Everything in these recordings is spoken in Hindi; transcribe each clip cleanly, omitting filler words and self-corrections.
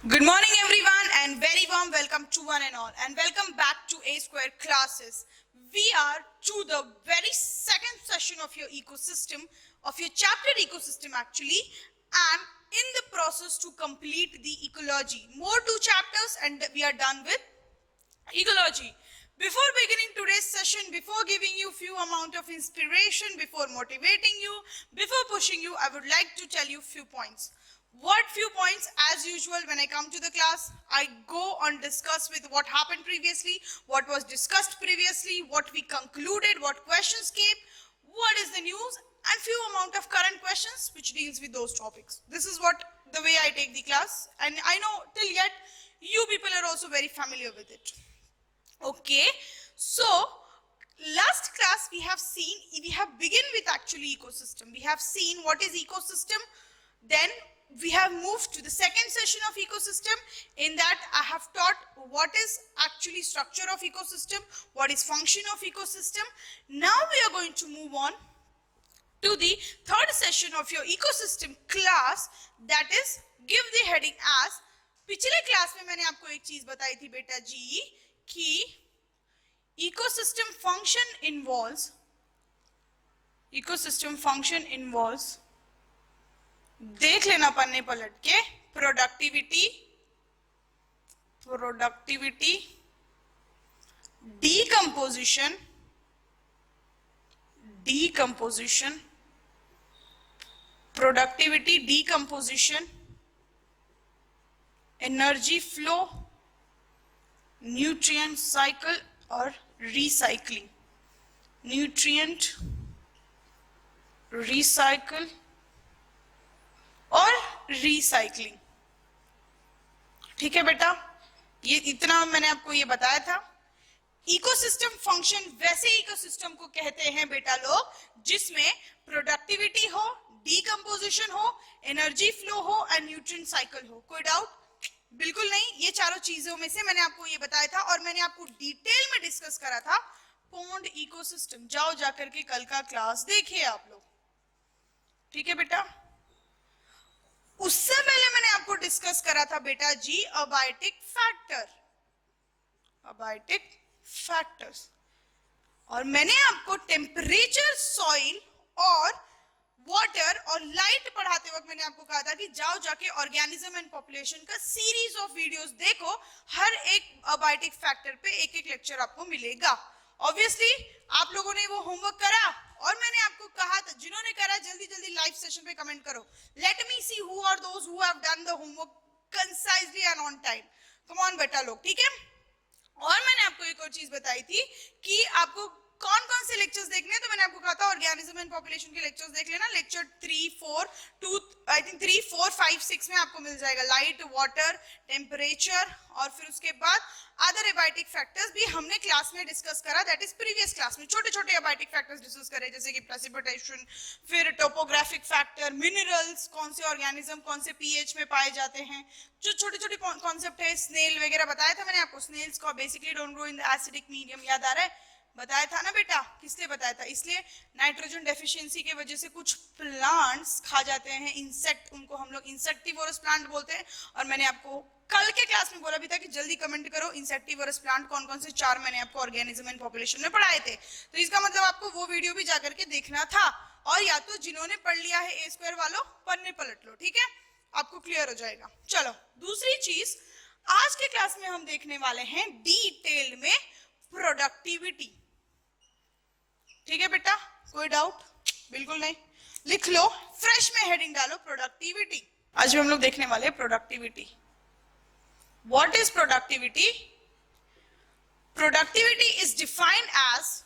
Good morning everyone and very warm welcome to one and all and welcome back to A Square classes. We are to the very second session of your ecosystem, of your chapter ecosystem actually, and in the process to complete the ecology. More two chapters and we are done with ecology. Before beginning today's session, before giving you few amount of inspiration, before motivating you, before pushing you, I would like to tell you few points. What few points? As usual, when I come to the class, I go on discuss with what happened previously, what was discussed previously, what we concluded, what questions came, what is the news, and few amount of current questions which deals with those topics. This is what the way I take the class, and I know till yet you people are also very familiar with it. Okay, so last class we have begun with actually ecosystem. We have seen what is ecosystem. Then we have moved to the second session of ecosystem. In that I have taught what is actually structure of ecosystem, what is function of ecosystem. Now we are going to move on to the third session of your ecosystem class, that is give the heading as. पिछले क्लास में मैंने आपको एक चीज बताई थी बेटा जी कि ecosystem function involves देख लेना पन्ने पलट के productivity decomposition energy flow, nutrient cycle और recycling. nutrient recycle और recycling. ठीक है बेटा, ये इतना मैंने आपको ये बताया था. इकोसिस्टम फंक्शन वैसे इकोसिस्टम को कहते हैं बेटा लोग जिसमें प्रोडक्टिविटी हो, डीकंपोजिशन हो, एनर्जी फ्लो हो एंड न्यूट्रिएंट साइकिल हो. कोई डाउट? बिल्कुल नहीं. ये चारों चीजों में से मैंने आपको ये बताया था और मैंने आपको डिटेल में डिस्कस करा था पॉन्ड इकोसिस्टम. जाओ जाकर के कल का क्लास देखिए आप लोग. ठीक है बेटा. उससे पहले मैंने आपको डिस्कस करा था बेटा जी अबायोटिक फैक्टर्स और मैंने आपको टेम्परेचर, सॉइल और वाटर और लाइट पढ़ाते वक्त मैंने आपको कहा था कि जाओ जाके ऑर्गेनिज्म एंड पॉपुलेशन का सीरीज ऑफ वीडियोस देखो. हर एक अबायोटिक फैक्टर पे एक एक लेक्चर आपको मिलेगा. ऑब्वियसली आप लोगों ने वो होमवर्क करा और मैंने आपको कहा था जिन्होंने करा जल्दी जल्दी लाइव सेशन पे कमेंट करो. Let me see who are those who have done the homework concisely and on time. Come on बेटा लोग. ठीक है. और मैंने आपको एक और चीज बताई थी कि आपको कौन कौन से लेक्चर्स देखने हैं. तो मैंने आपको कहा था ऑर्गेनिज्म एंड पॉपुलेशन के लेक्चर्स देख लेना. लेक्चर 3, 4, 2 आई थिंक 3, 4, 5, 6 में आपको मिल जाएगा लाइट, वाटर, टेम्परेचर और फिर उसके बाद अदर एबायोटिक फैक्टर्स भी हमने क्लास में डिस्कस करा. दैट इज प्रीवियस क्लास में छोटे छोटे एबायोटिक फैक्टर्स डिस्कस करे जैसे कि प्रेसिपिटेशन, फिर टोपोग्राफिक फैक्टर, मिनरल्स, कौन से ऑर्गेनिज्म कौन से पीएच में पाए जाते हैं, जो छोटे छोटे कॉन्सेप्ट है. स्नेल वगैरह बताया था मैंने आपको. स्नेल्स को basically don't grow in the acidic medium. याद आ रहा है? बताया था ना बेटा. किसने बताया था? इसलिए नाइट्रोजन डेफिशिएंसी की वजह से कुछ प्लांट्स खा जाते हैं इंसेक्ट. उनको हम लोग इंसेक्टिवोरस प्लांट बोलते हैं. और मैंने आपको कल के क्लास में बोला भी था कि जल्दी कमेंट करो इंसेक्टिवोरस प्लांट कौन कौन से 4 मैंने आपको ऑर्गेनिज्म एंड पॉपुलेशन में पढ़ाए थे. तो इसका मतलब आपको वो वीडियो भी जाकर के देखना था. और या तो जिन्होंने पढ़ लिया है ए स्क्वायर वालों पन्ने पलट लो. ठीक है, आपको क्लियर हो जाएगा. चलो दूसरी चीज आज के क्लास में हम देखने वाले हैं डिटेल में प्रोडक्टिविटी. ठीक है बेटा, कोई डाउट? बिल्कुल नहीं. लिख लो, फ्रेश में हेडिंग डालो प्रोडक्टिविटी. आज भी हम लोग देखने वाले हैं productivity. What is productivity? Productivity is defined as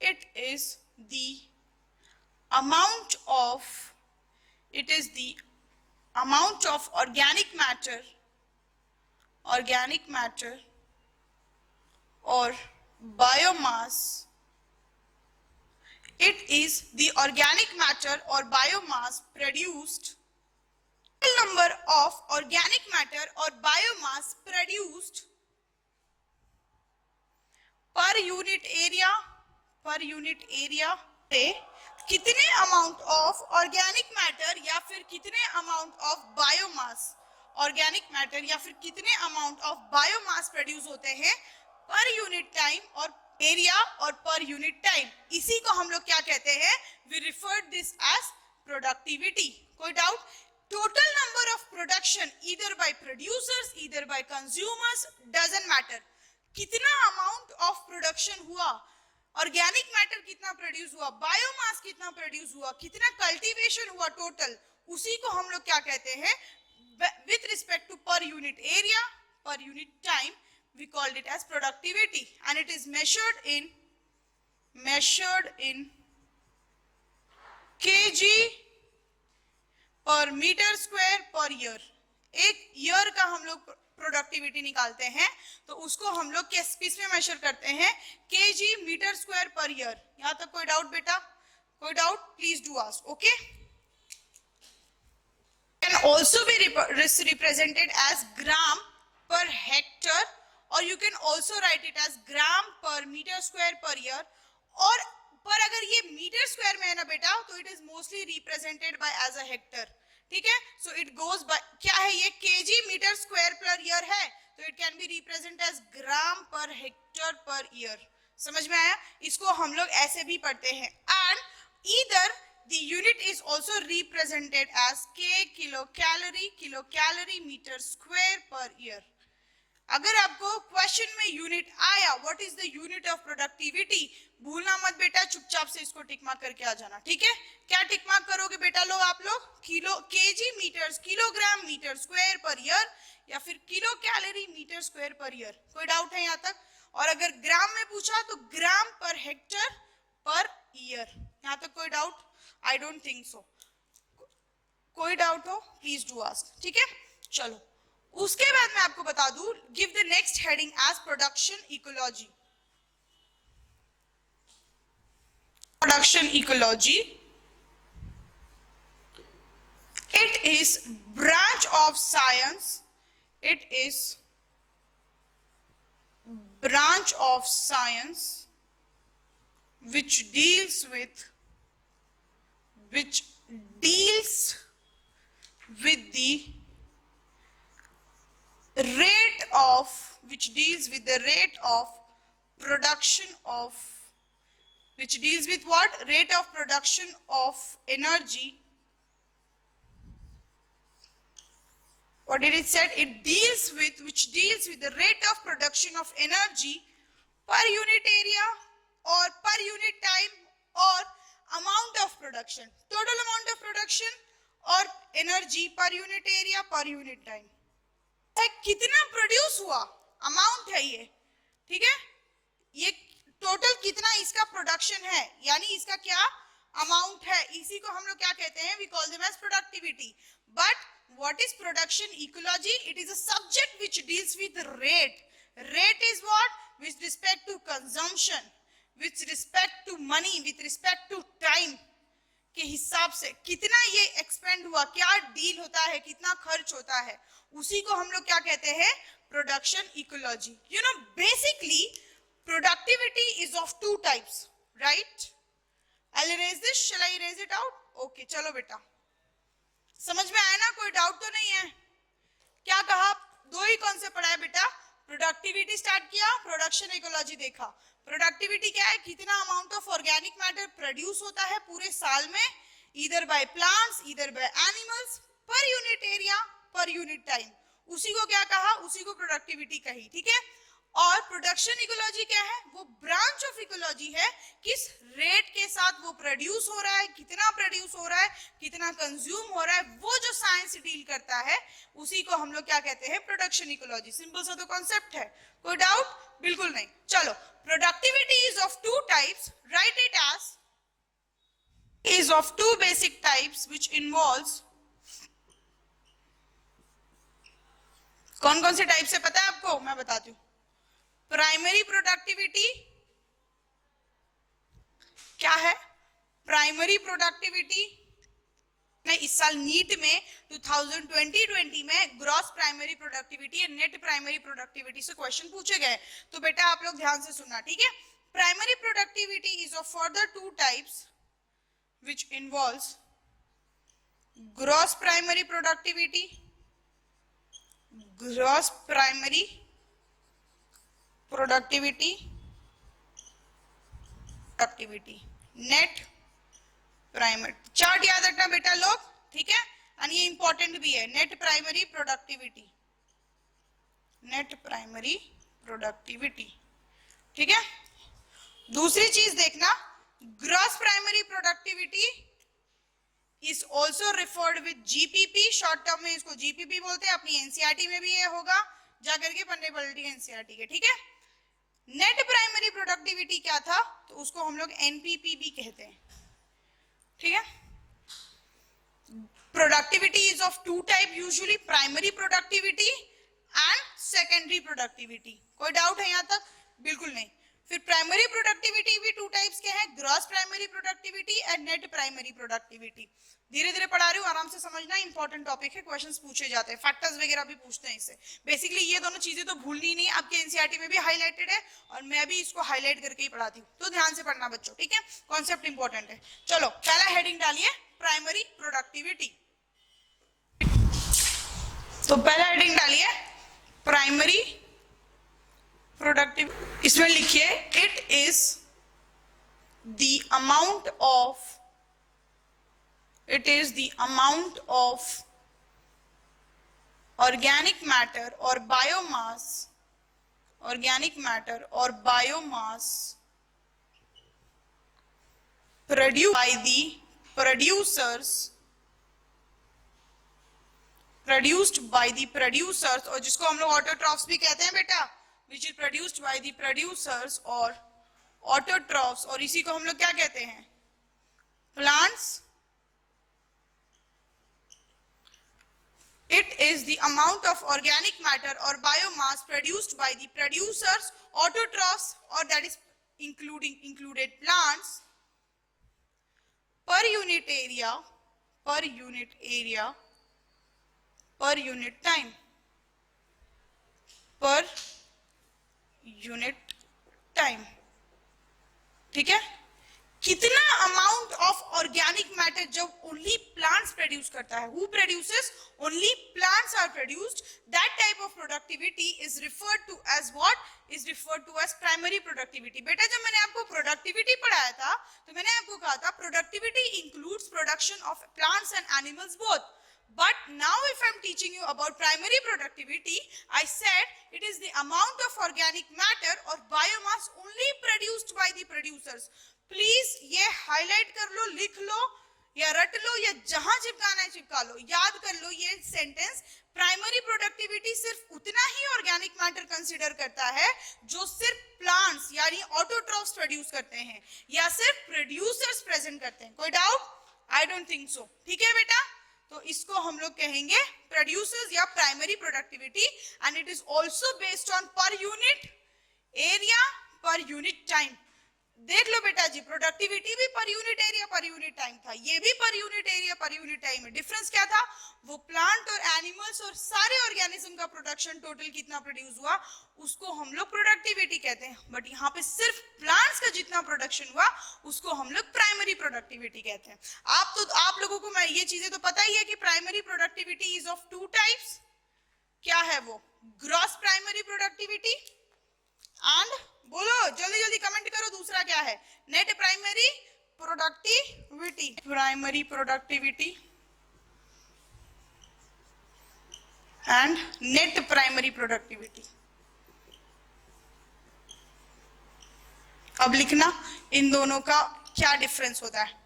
it is the amount of organic matter or biomass. It is the organic matter or biomass produced. Number of organic matter or biomass produced per unit area पे कितने अमाउंट ऑफ ऑर्गेनिक मैटर या फिर कितने amount of biomass organic matter या फिर कितने अमाउंट ऑफ बायोमास प्रोड्यूस होते हैं पर यूनिट टाइम और एरिया और पर यूनिट टाइम, इसी को हम लोग क्या कहते हैं, we refer this as productivity. कोई doubt? Total number of production either by producers either by consumers doesn't matter, कितना अमाउंट ऑफ प्रोडक्शन हुआ, ऑर्गेनिक मैटर कितना प्रोड्यूस हुआ, बायोमास कितना प्रोड्यूस हुआ, कितना कल्टीवेशन हुआ टोटल, उसी को हम लोग क्या कहते हैं with respect to per unit area, per unit time, we called it as productivity, and it is measured in kg per meter square per year। एक ईयर का हम लोग प्रोडक्टिविटी निकालते हैं तो उसको हम लोग किस में मेजर करते हैं, kg metre square per year. यहां तक कोई डाउट बेटा? कोई doubt? Please do ask. Okay, can also be represented as gram per hectare, or you can also write it as gram per meter square per year। और पर अगर ये मीटर स्क्वायर में है ना बेटा तो it is mostly represented by as a hectare. ठीक है, सो इट गोज बाय, क्या है ये, kg metre square per year है तो it can be represent as gram per hectare per year. समझ में आया? इसको हम लोग ऐसे भी पढ़ते हैं। And either the unit is also represented as kilocalorie meter square per year। अगर आपको क्वेश्चन में यूनिट आया, what is the unit of productivity, भूलना मत बेटा, चुपचाप से इसको टिक मार्क करके आ जाना। ठीक है, क्या टिक मार्क करोगे बेटा लोग आप लोग? Kg metre, kilogram metre square per year या फिर kilo calorie metre square per year. कोई डाउट है यहाँ तक? और अगर ग्राम में पूछा तो ग्राम पर हेक्टर पर ईयर। यहाँ तक कोई doubt? I don't think so. कोई डाउट हो प्लीज डू आस्क। ठीक है, चलो उसके बाद मैं आपको बता दूं, give the next heading as production ecology. Production ecology, it is branch of science, it is branch of science which deals with the rate of, which deals with the rate of production of, which deals with what? Rate of production of energy. What did it said? It deals with, which deals with the rate of production of energy per unit area or per unit time or amount of production, total amount of production और energy per unit area per unit time। कितना प्रोड्यूस हुआ, अमाउंट है ये। ठीक है, ये टोटल कितना इसका प्रोडक्शन है, यानी इसका क्या अमाउंट है, इसी को हम लोग क्या कहते हैं, we call them as productivity. But what is production ecology? It is a subject which deals with rate. Rate is what? With respect to consumption, with respect to money, with respect to time के हिसाब से कितना ये एक्सपेंड हुआ, क्या डील होता है, कितना खर्च होता है, उसी को हम लोग क्या कहते हैं, production ecology. You know basically productivity is of two types, right? I'll erase this, shall I erase it out? Okay, चलो बेटा, समझ में आया ना? कोई डाउट तो नहीं है? क्या कहा? दो ही कॉन्सेप्ट पढ़ा है बेटा, प्रोडक्टिविटी स्टार्ट किया, प्रोडक्शन इकोलॉजी देखा। प्रोडक्टिविटी क्या है? कितना amount of organic matter produce होता है पूरे साल में, either by plants either by animals, per unit area per unit time, उसी को क्या कहा, उसी को प्रोडक्टिविटी कही। ठीक है, और प्रोडक्शन इकोलॉजी क्या है? वो ब्रांच ऑफ इकोलॉजी है, किस रेट के साथ वो प्रोड्यूस हो रहा है, कितना प्रोड्यूस हो रहा है, कितना कंज्यूम हो रहा है, वो जो साइंस डील करता है उसी को हम लोग क्या कहते हैं, प्रोडक्शन इकोलॉजी। सिंपल सा तो कॉन्सेप्ट है, कोई डाउट? बिल्कुल नहीं। चलो, productivity is of two types, write it as, is of two basic types which involves, कौन कौन से टाइप से पता है आपको? मैं बताती हूँ। प्राइमरी प्रोडक्टिविटी क्या है? प्राइमरी प्रोडक्टिविटी में इस साल नीट में 2020 में ग्रॉस प्राइमरी प्रोडक्टिविटी या नेट प्राइमरी प्रोडक्टिविटी से क्वेश्चन पूछे गए, तो बेटा आप लोग ध्यान से सुनना। ठीक है, primary productivity is of further two types which involves gross primary productivity gross primary productivity, net primary, chart याद रखना बेटा लोग, ठीक है, और ये इंपॉर्टेंट भी है, net primary productivity, net primary productivity, ठीक है। दूसरी चीज देखना, gross primary productivity is also referred with GPP, short term में इसको जीपीपी बोलते हैं, अपनी एनसीईआरटी में भी ये होगा, जाकर के पढ़ने पलटी एनसीईआरटी के, ठीक है। नेट प्राइमरी प्रोडक्टिविटी क्या था, तो उसको हम लोग एनपीपी भी कहते हैं, ठीक है। Productivity is of two type usually, primary productivity and secondary productivity. कोई डाउट है यहाँ तक? बिल्कुल नहीं। फिर प्राइमरी प्रोडक्टिविटी भी टू टाइप्स के हैं, gross primary productivity and net primary productivity. धीरे धीरे पढ़ा रही हूँ, आराम से समझना, इंपॉर्टेंट टॉपिक है, क्वेश्चंस पूछे जाते हैं, फैक्टर्स वगैरह भी पूछते हैं इससे। बेसिकली ये दोनों चीजें तो भूलनी नहीं, आपके एनसीईआरटी में भी हाईलाइटेड है और मैं भी इसको हाईलाइट करके ही पढ़ाती हूँ, तो ध्यान से पढ़ना बच्चों, ठीक है, कॉन्सेप्ट इंपॉर्टेंट है। चलो पहला हेडिंग डालिए, प्राइमरी प्रोडक्टिविटी। तो पहला हेडिंग डालिए प्राइमरी प्रोडक्टिव, इसमें लिखिए it is the amount of organic matter or biomass produced by the producers, और जिसको हम लोग ऑटोट्रॉफ्स भी कहते हैं बेटा, which is produced by the producers और ऑटोट्रॉफ्स, और इसी को हम लोग क्या कहते हैं, plants. It is the amount of organic matter or biomass produced by the producers, autotrophs, or that is included plants per unit area, per unit time, ठीक है। कितना अमाउंट ऑफ ऑर्गेनिक मैटर जब ओनली प्लांट्स प्रोड्यूस करता है, who produces, only plants are produced, that type of productivity is referred to as what, is referred to as primary productivity. बेटा जब मैंने आपको प्रोडक्टिविटी पढ़ाया था तो मैंने आपको कहा था productivity includes production of plants and animals both, but now if I'm teaching you about primary productivity, I said it is the amount of organic matter or biomass only produced by the producers. Please ये हाईलाइट कर लो, लिख लो या रट लो या जहां चिपकाना है चिपका लो, याद कर लो ये सेंटेंस। प्राइमरी प्रोडक्टिविटी सिर्फ उतना ही ऑर्गेनिक मैटर कंसीडर करता है जो सिर्फ प्लांट्स यानी ऑटोट्रॉफ्स प्रोड्यूस करते हैं या सिर्फ प्रोड्यूसर्स प्रेजेंट करते हैं। कोई doubt? I don't think so, ठीक है बेटा। तो इसको हम लोग कहेंगे प्रोड्यूसर्स या primary productivity, and it is also based on per unit area, per unit time. देख लो बेटा जी, प्रोडक्टिविटी भी per unit area per unit time था, ये भी per unit area per unit time है। डिफरेंस क्या था? वो प्लांट और एनिमल्स और सारे ऑर्गेनिज्म का प्रोडक्शन टोटल कितना प्रोड्यूस हुआ उसको हम लोग प्रोडक्टिविटी कहते हैं, बट यहाँ पे सिर्फ प्लांट्स का जितना प्रोडक्शन हुआ उसको हम लोग प्राइमरी प्रोडक्टिविटी कहते हैं। आप लोगों को मैं ये चीजें तो पता ही है कि primary productivity is of two types. क्या है वो? ग्रॉस प्राइमरी प्रोडक्टिविटी एंड, बोलो जल्दी जल्दी कमेंट करो, दूसरा क्या है? Net primary productivity, primary productivity and net primary productivity. अब लिखना इन दोनों का क्या डिफरेंस होता है,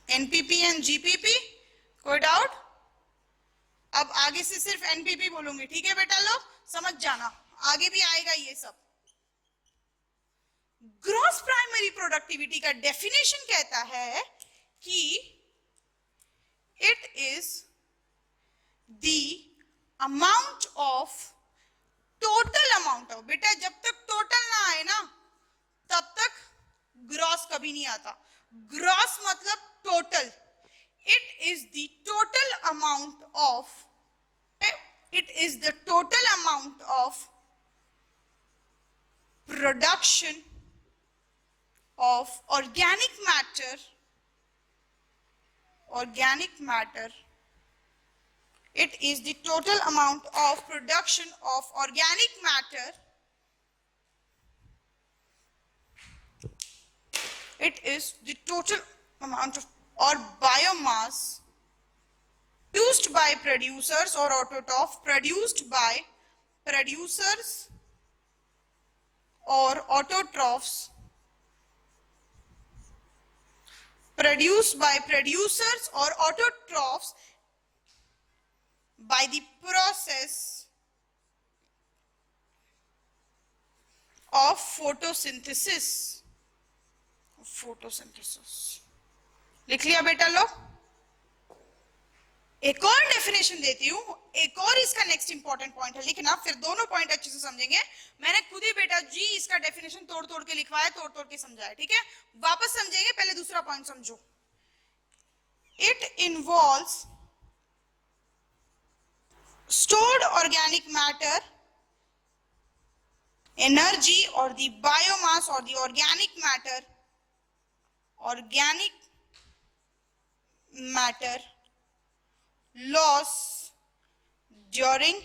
एनपीपी एंड जीपीपी। कोई डाउट? अब आगे से सिर्फ एनपीपी बोलूंगी, ठीक है बेटा लोग, समझ जाना, आगे भी आएगा ये सब। ग्रॉस प्राइमरी प्रोडक्टिविटी का डेफिनेशन कहता है कि it is the amount of, total amount of, बेटा जब तक टोटल ना आए ना तब तक ग्रॉस कभी नहीं आता। ग्रॉस मतलब total. It is the total amount of, it is the total amount of production of organic matter It is the total amount of production of organic matter. It is the total amount of or biomass produced by producers or autotroph produced by producers or autotrophs produced by producers or autotrophs by the process of photosynthesis. लिख लिया बेटा लोग? एक और डेफिनेशन देती हूं, एक और इसका नेक्स्ट इंपॉर्टेंट पॉइंट है, लिखना, फिर दोनों पॉइंट अच्छे से समझेंगे। मैंने खुद ही बेटा जी इसका डेफिनेशन तोड़ तोड़ के लिखवाया, तोड़ तोड़ के समझाया, ठीक है? वापस समझेंगे, पहले दूसरा पॉइंट समझो। It involves stored organic matter, energy or the biomass or the organic matter loss during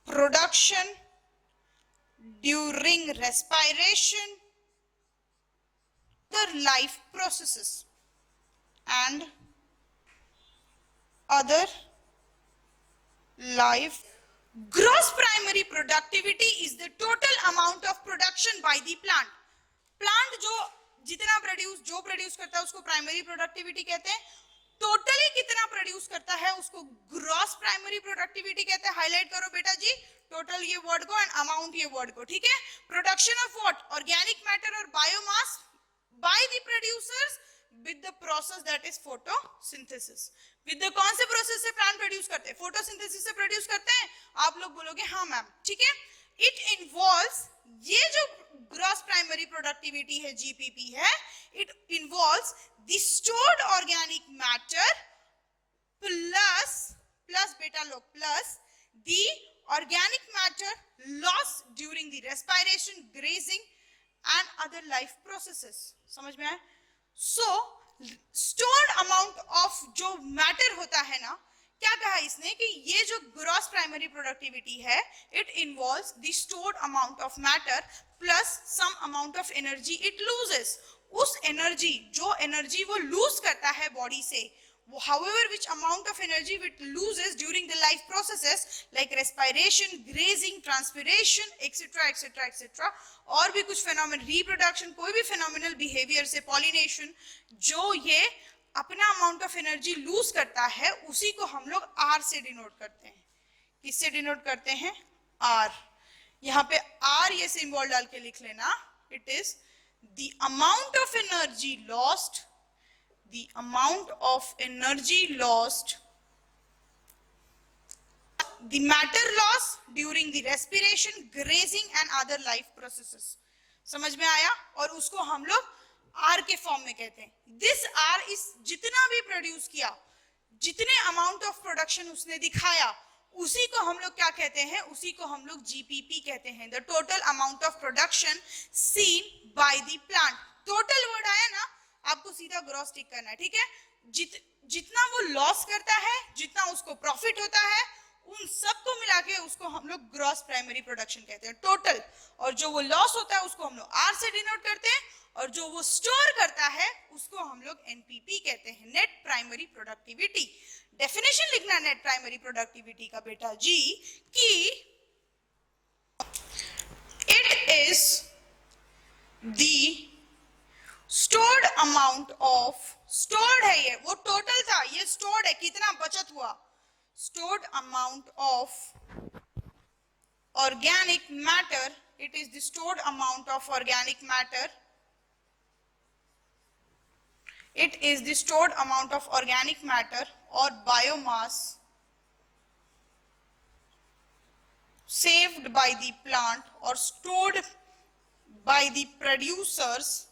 production, during respiration, other life processes and other life. Gross primary productivity is the total amount of production by the plant. Plant जो जितना प्रोड्यूस करता है उसको प्राइमरी प्रोडक्टिविटी कहते हैं। टोटली कितना प्रोड्यूस करता है उसको ग्रॉस प्राइमरी प्रोडक्टिविटी कहते हैं। हाईलाइट करो बेटा जी, टोटल ये वर्ड को एंड अमाउंट ये वर्ड को, ठीक है? Production of what? Organic matter और biomass by the producers with the process that is photosynthesis. with the कौन से प्रोसेस से प्लांट प्रोड्यूस करते हैं? फोटोसिंथेसिस से प्रोड्यूस करते हैं। आप लोग बोलोगे हाँ मैम, ठीक है? इट इन्वॉल्व्स, ये जो ग्रॉस प्राइमरी प्रोडक्टिविटी है जीपीपी है, it involves the stored organic matter plus बेटा लोग plus the organic matter loss during the respiration, grazing and other life processes. समझ में आया? सो स्टोर्ड अमाउंट ऑफ जो मैटर होता है ना, क्या कहा इसने कि ये जो ग्रॉस प्राइमरी प्रोडक्टिविटी है, it involves the stored amount of matter plus some amount of energy it loses. उस एनर्जी, जो एनर्जी वो लूज करता है बॉडी से, however which amount of energy it loses during the life processes like respiration, grazing, transpiration, etc etc etc, और भी कुछ phenomenon, reproduction, कोई भी phenomenal behavior से pollination, जो ये अपना amount of energy lose करता है, उसी को हम लोग R से डिनोट करते हैं। किससे डिनोट करते हैं? R। यहाँ पे R ये सिंबल डाल के लिख लेना। It is the amount of energy lost, the amount of energy lost, the matter loss during the respiration, grazing and other life processes। समझ में आया? और उसको हम लोग R के फॉर्म में कहते हैं। This R इस जितना भी प्रोड्यूस किया, जितने अमाउंट ऑफ प्रोडक्शन उसने दिखाया, उसी को हम लोग क्या कहते हैं? उसी को हम लोग जीपीपी कहते हैं, the total amount of production seen by the plant. Total word आया ना, आपको सीधा ग्रॉस टिक करना है, ठीक है? जितना वो लॉस करता है, जितना उसको प्रॉफिट होता है, उन सबको मिला के उसको हम लोग ग्रॉस प्राइमरी प्रोडक्शन कहते हैं, टोटल। और जो वो लॉस होता है उसको हम लोग आर से डिनोट करते हैं, और जो वो स्टोर करता है उसको हम लोग एनपीपी कहते हैं, नेट प्राइमरी प्रोडक्टिविटी। डेफिनेशन लिखना नेट प्राइमरी प्रोडक्टिविटी का बेटा जी, कि it is the stored amount of, stored है ये, वो टोटल था, ये स्टोर्ड है, कितना बचत हुआ? Stored amount of organic matter, it is the stored amount of organic matter, it is the stored amount of organic matter और biomass saved by the plant or stored by the producers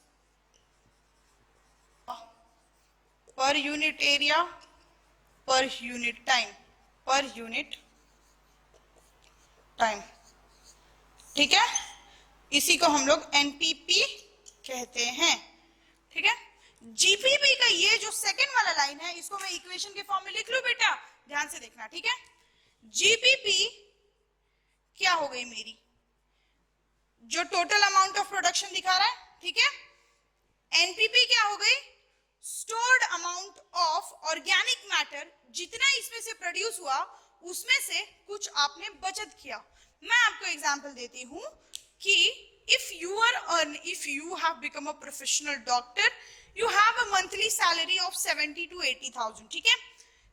per unit area, per unit time, per unit time, ठीक है? इसी को हम लोग एनपीपी कहते हैं, ठीक है? जीपीपी का ये जो सेकंड वाला लाइन है इसको मैं इक्वेशन के फॉर्म में लिख लूं बेटा, ध्यान से देखना, ठीक है। जीपीपी क्या हो गई मेरी, जो टोटल अमाउंट ऑफ प्रोडक्शन दिखा रहा है, ठीक है। एनपीपी क्या हो गई, stored amount of organic matter, जितना इसमें से प्रोड्यूस हुआ उसमें से कुछ आपने बचत किया। मैं आपको एग्जांपल देती हूं कि if you have become a professional doctor, you have a monthly salary of 70 to 80,000, ठीक है।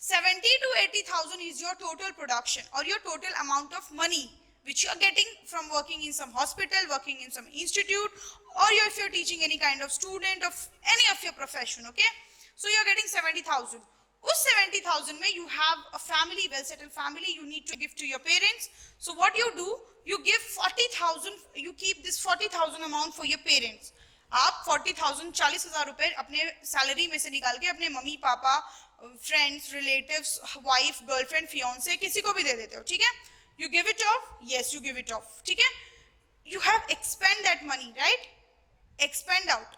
70 to 80,000 is your total production or your total amount of money which you are getting from working in some hospital, working in some institute, or if you're teaching any kind of student of any of your profession, okay, so you're getting 70,000. उस 70,000 में you have a family, well settled family, you need to give to your parents. So what you do, you give 40,000, you keep this 40,000 amount for your parents. आप 40,000 40,000 रुपए अपने सैलरी में से निकाल के अपने mummy papa, friends, relatives, wife, girlfriend, fiance, किसी को भी दे देते हो, ठीक है। You give it off, yes, you give it off, ठीक है। You have expend that money, right? Expend out.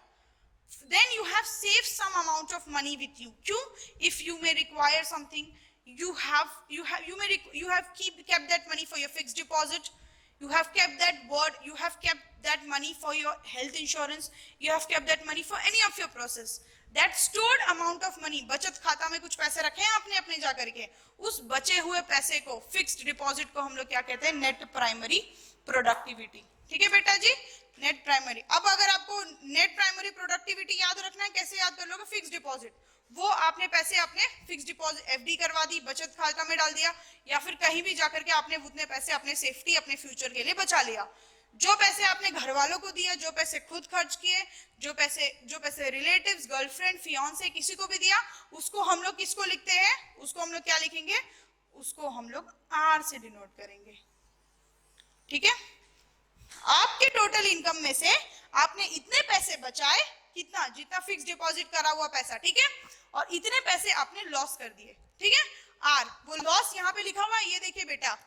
Then you have saved some amount of money with you. क्यों? If you may require something, you have kept that money for your fixed deposit. You have kept that money for your health insurance. You have kept that money for any of your process. That stored amount of money, बचत खाता में कुछ पैसे रखे हैं आपने अपने जा करके, उस बचे हुए पैसे को, फिक्स्ड डिपॉजिट को हम लोग क्या कहते हैं, नेट प्राइमरी प्रोडक्टिविटी, ठीक है बेटा जी, नेट प्राइमरी। अब अगर आपको नेट प्राइमरी प्रोडक्टिविटी याद रखना है, कैसे याद कर लोगे, फिक्स्ड डिपॉजिट, वो आपने पैसे अपने फिक्स्ड डिपॉजिट एफडी करवा दी, बचत खाता में डाल दिया, या फिर कहीं भी जाकर के आपने उतने पैसे अपने सेफ्टी, अपने फ्यूचर के लिए बचा लिया। जो पैसे आपने घर वालों को दिया, जो पैसे खुद खर्च किए, जो पैसे रिलेटिव्स, गर्लफ्रेंड, फियांसे, किसी को भी दिया, उसको हम लोग किसको लिखते हैं, उसको हम लोग क्या लिखेंगे, उसको हम लोग आर से डिनोट करेंगे, ठीक है। आपके टोटल इनकम में से आपने इतने पैसे बचाए, कितना, जितना फिक्स डिपॉजिट करा हुआ पैसा, ठीक है, और इतने पैसे आपने लॉस कर दिए, ठीक है। आर, वो लॉस यहाँ पे लिखा हुआ है, ये देखिए बेटा,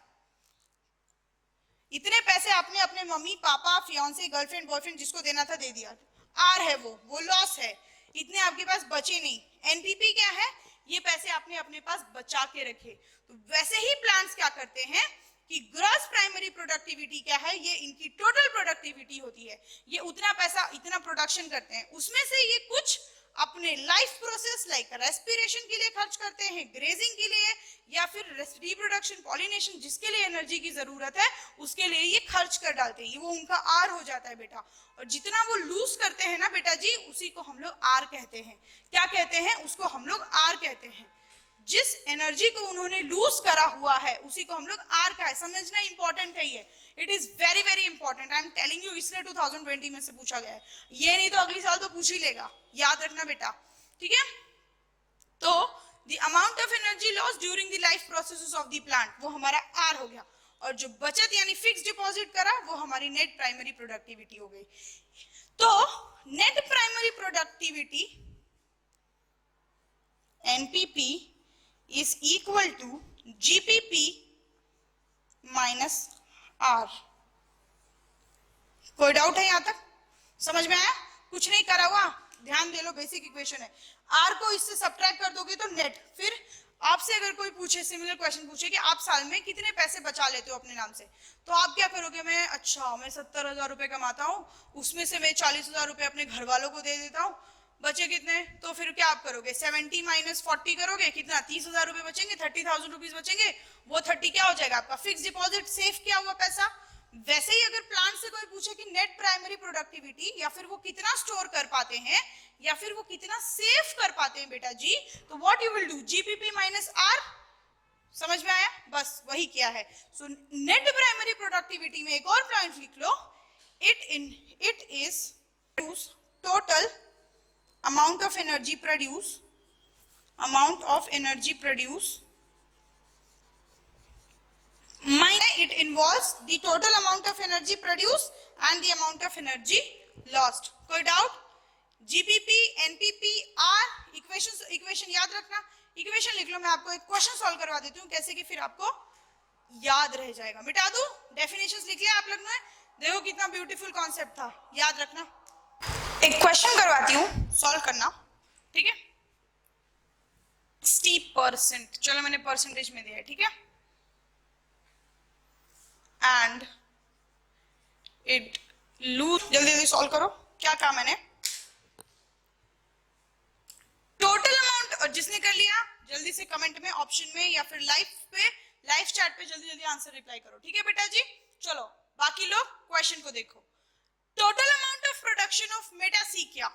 इतने पैसे आपने अपने मम्मी पापा, फियांसे, गर्लफ्रेंड, बॉयफ्रेंड, जिसको देना था दे दिया, आर है वो लॉस है, इतने आपके पास बचे नहीं। एनपीपी क्या है, ये पैसे आपने अपने पास बचा के रखे। तो वैसे ही प्लांट्स क्या करते हैं कि ग्रॉस प्राइमरी प्रोडक्टिविटी क्या है, ये इनकी टोटल प्रोडक्टिविटी होती है, ये उतना पैसा, इतना प्रोडक्शन करते हैं, उसमें से ये कुछ अपने लाइफ प्रोसेस लाइक रेस्पिरेशन के लिए खर्च करते हैं, ग्रेजिंग के लिए, या फिर रिप्रोडक्शन, पॉलिनेशन, जिसके लिए एनर्जी की जरूरत है उसके लिए ये खर्च कर डालते हैं, वो उनका आर हो जाता है बेटा। और जितना वो लूज करते हैं ना बेटा जी, उसी को हम लोग आर कहते हैं। क्या कहते हैं, उसको हम लोग आर कहते हैं। जिस एनर्जी को उन्होंने लूज करा हुआ है उसी को हम लोग आर का है, समझना इंपॉर्टेंट है ये, it is very very important, I am telling you, इसलिए 2020 में से पूछा गया है, ये नहीं तो अगली साल तो पूछ ही लेगा, याद रखना बेटा, ठीक है। तो the amount of energy loss during the life processes of the plant, वो हमारा आर हो गया, और जो बचत यानी फिक्स डिपॉजिट करा वो हमारी नेट प्राइमरी प्रोडक्टिविटी हो गई। तो net primary productivity NPP is equal to GPP minus R। कोई डाउट है यहां तक, समझ में आया? कुछ नहीं करा हुआ, ध्यान दे लो, बेसिक इक्वेशन है। R को इससे सब्ट्रैक्ट कर दोगे तो नेट। फिर आपसे अगर कोई पूछे, सिमिलर क्वेश्चन पूछे कि आप साल में कितने पैसे बचा लेते हो अपने नाम से, तो आप क्या करोगे, मैं 70,000 रुपए कमाता हूँ, उसमें से मैं 40,000 रुपए अपने घर वालों को दे देता हूँ, बचे कितने, तो फिर क्या आप करोगे, 70 माइनस 40 करोगे, कितना, 30,000 रुपए बचेंगे, 30,000 रुपीज बचेंगे, वो 30 क्या हो जाएगा आपका फिक्स डिपॉजिट, सेव किया हुआ पैसा। वैसे ही अगर प्लांट से कोई पूछे कि नेट प्राइमरी प्रोडक्टिविटी, या फिर वो कितना स्टोर कर पाते हैं, या फिर वो कितना सेव कर पाते हैं बेटा जी, तो what you will do, GPP minus R. समझ में आया, बस वही किया है। सो नेट प्राइमरी प्रोडक्टिविटी में एक और पॉइंट लिख लो, it is total amount of energy produced minus it involves the total amount of energy produced and the amount of energy lost। कोई डाउट? जीपीपी, एनपीपी, आर, इक्वेशन याद रखना, इक्वेशन लिख लो, मैं आपको एक क्वेश्चन सॉल्व करवा देती हूँ, कैसे कि फिर आपको याद रह जाएगा। मिटा दूं, डेफिनेशंस लिख लिया आप लोग ने, देखो कितना ब्यूटीफुल कॉन्सेप्ट था, याद रखना। एक क्वेश्चन करवाती हूँ, सॉल्व करना। ठीक है, 60%, चलो मैंने परसेंटेज में दिया है, ठीक है। एंड इट लूज, जल्दी जल्दी सॉल्व करो, क्या कहा मैंने, टोटल अमाउंट, और जिसने कर लिया जल्दी से कमेंट में, ऑप्शन में या फिर लाइव चैट पे जल्दी जल्दी आंसर रिप्लाई करो, ठीक है बेटा जी। चलो बाकी लोग क्वेश्चन को देखो। Total amount of production of metasequoia,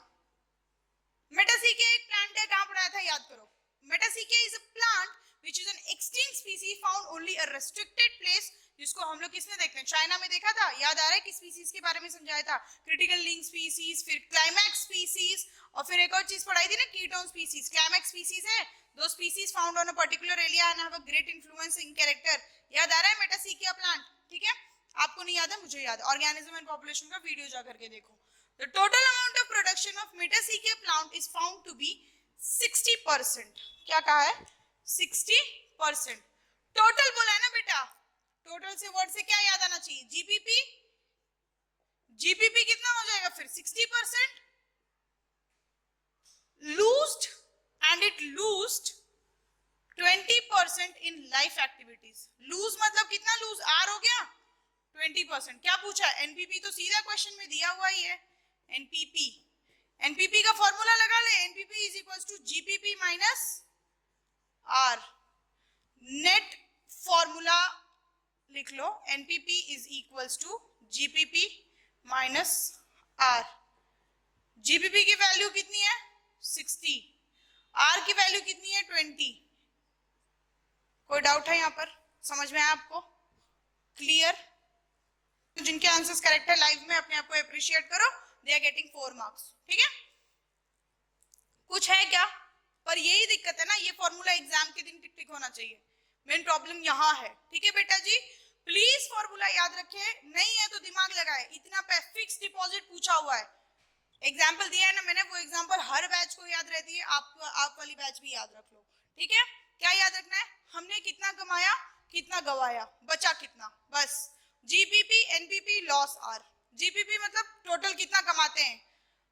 metasequoia एक प्लांट है, कहां पढ़ाया था याद करो। Metasequoia is a plant which is an extinct species found only a restricted place, जिसको हम लोग किसने देखते हैं, चाइना में देखा था, याद आ रहा है किस स्पीसीज के बारे में समझाया था, क्रिटिकल लिंक स्पीसीज, फिर क्लाइमैक्स स्पीसीज, और फिर एक और चीज पढ़ाई थी ना, कीटोन स्पीसीज। क्लाइमैक्स स्पीसीज है दो species found on a particular area and have a great influencing character, याद आ रहा है मेटासिकिया प्लांट, ठीक है। आपको नहीं याद है, मुझे याद है, ऑर्गेनिज्म एंड पॉपुलेशन का वीडियो जा करके देखो। The total amount of production of Metacikia plant is found to be 60%, क्या कहा है, 60%। टोटल बोला है ना बेटा, टोटल से वर्ड से क्या याद आना चाहिए, जीपीपी, जीपीपी कितना हो जाएगा फिर 60%, loosed, and it loosed 20% in life activities. Lose मतलब कितना लूज, आर हो गया 20%। क्या पूछा है, एनपीपी तो सीधा क्वेश्चन में दिया हुआ ही है, एनपीपी, एनपीपी का फॉर्मूला लगा ले, NPP is equals to GPP minus R. Net formula लिख लो, NPP is equals to GPP minus R. GPP की वैल्यू कितनी है 60, आर की वैल्यू कितनी है 20। कोई डाउट है यहाँ पर, समझ में आया आपको, क्लियर। जिनके आंसर्स करेक्ट है लाइव में अपने आप को अप्रिशिएट करो, दे आर गेटिंग 4 मार्क्स, ठीक है। कुछ है क्या, पर यही दिक्कत है ना, ये फॉर्मूला एग्जाम के दिन टिक टिक होना चाहिए, मेन प्रॉब्लम यहाँ है, ठीक है बेटा जी। प्लीज फॉर्मूला याद रखे, नहीं है तो दिमाग लगाए, इतना फिक्स डिपॉजिट पूछा हुआ है, एग्जाम्पल दिया है ना मैंने, वो एग्जाम्पल हर बैच को याद रहती है, आप वाली बैच भी याद रख लो, ठीक है। क्या याद रखना है, हमने कितना कमाया, कितना गवाया, बचा कितना, बस। GPP, NPP, loss R. GPP मतलब टोटल कितना कमाते हैं,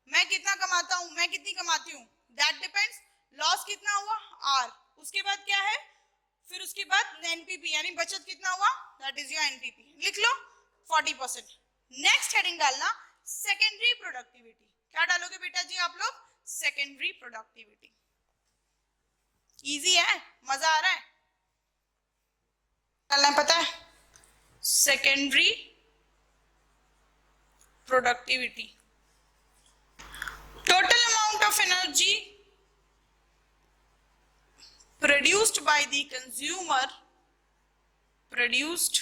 मैं कितना कमाता हूं, मैं कितनी कमाती हूँ, दैट डिपेंड्स। लॉस कितना हुआ, आर। उसके बाद क्या है, फिर उसके बाद एनपीपी यानी बचत कितना हुआ, दैट इज योर एनपीपी, लिख लो 40%। नेक्स्ट हेडिंग डालना सेकेंडरी प्रोडक्टिविटी, क्या डालोगे बेटा जी आप लोग, सेकेंडरी प्रोडक्टिविटी। इजी है, मजा आ रहा है, डालना पता है, secondary productivity. Total amount of energy produced by the consumer, produced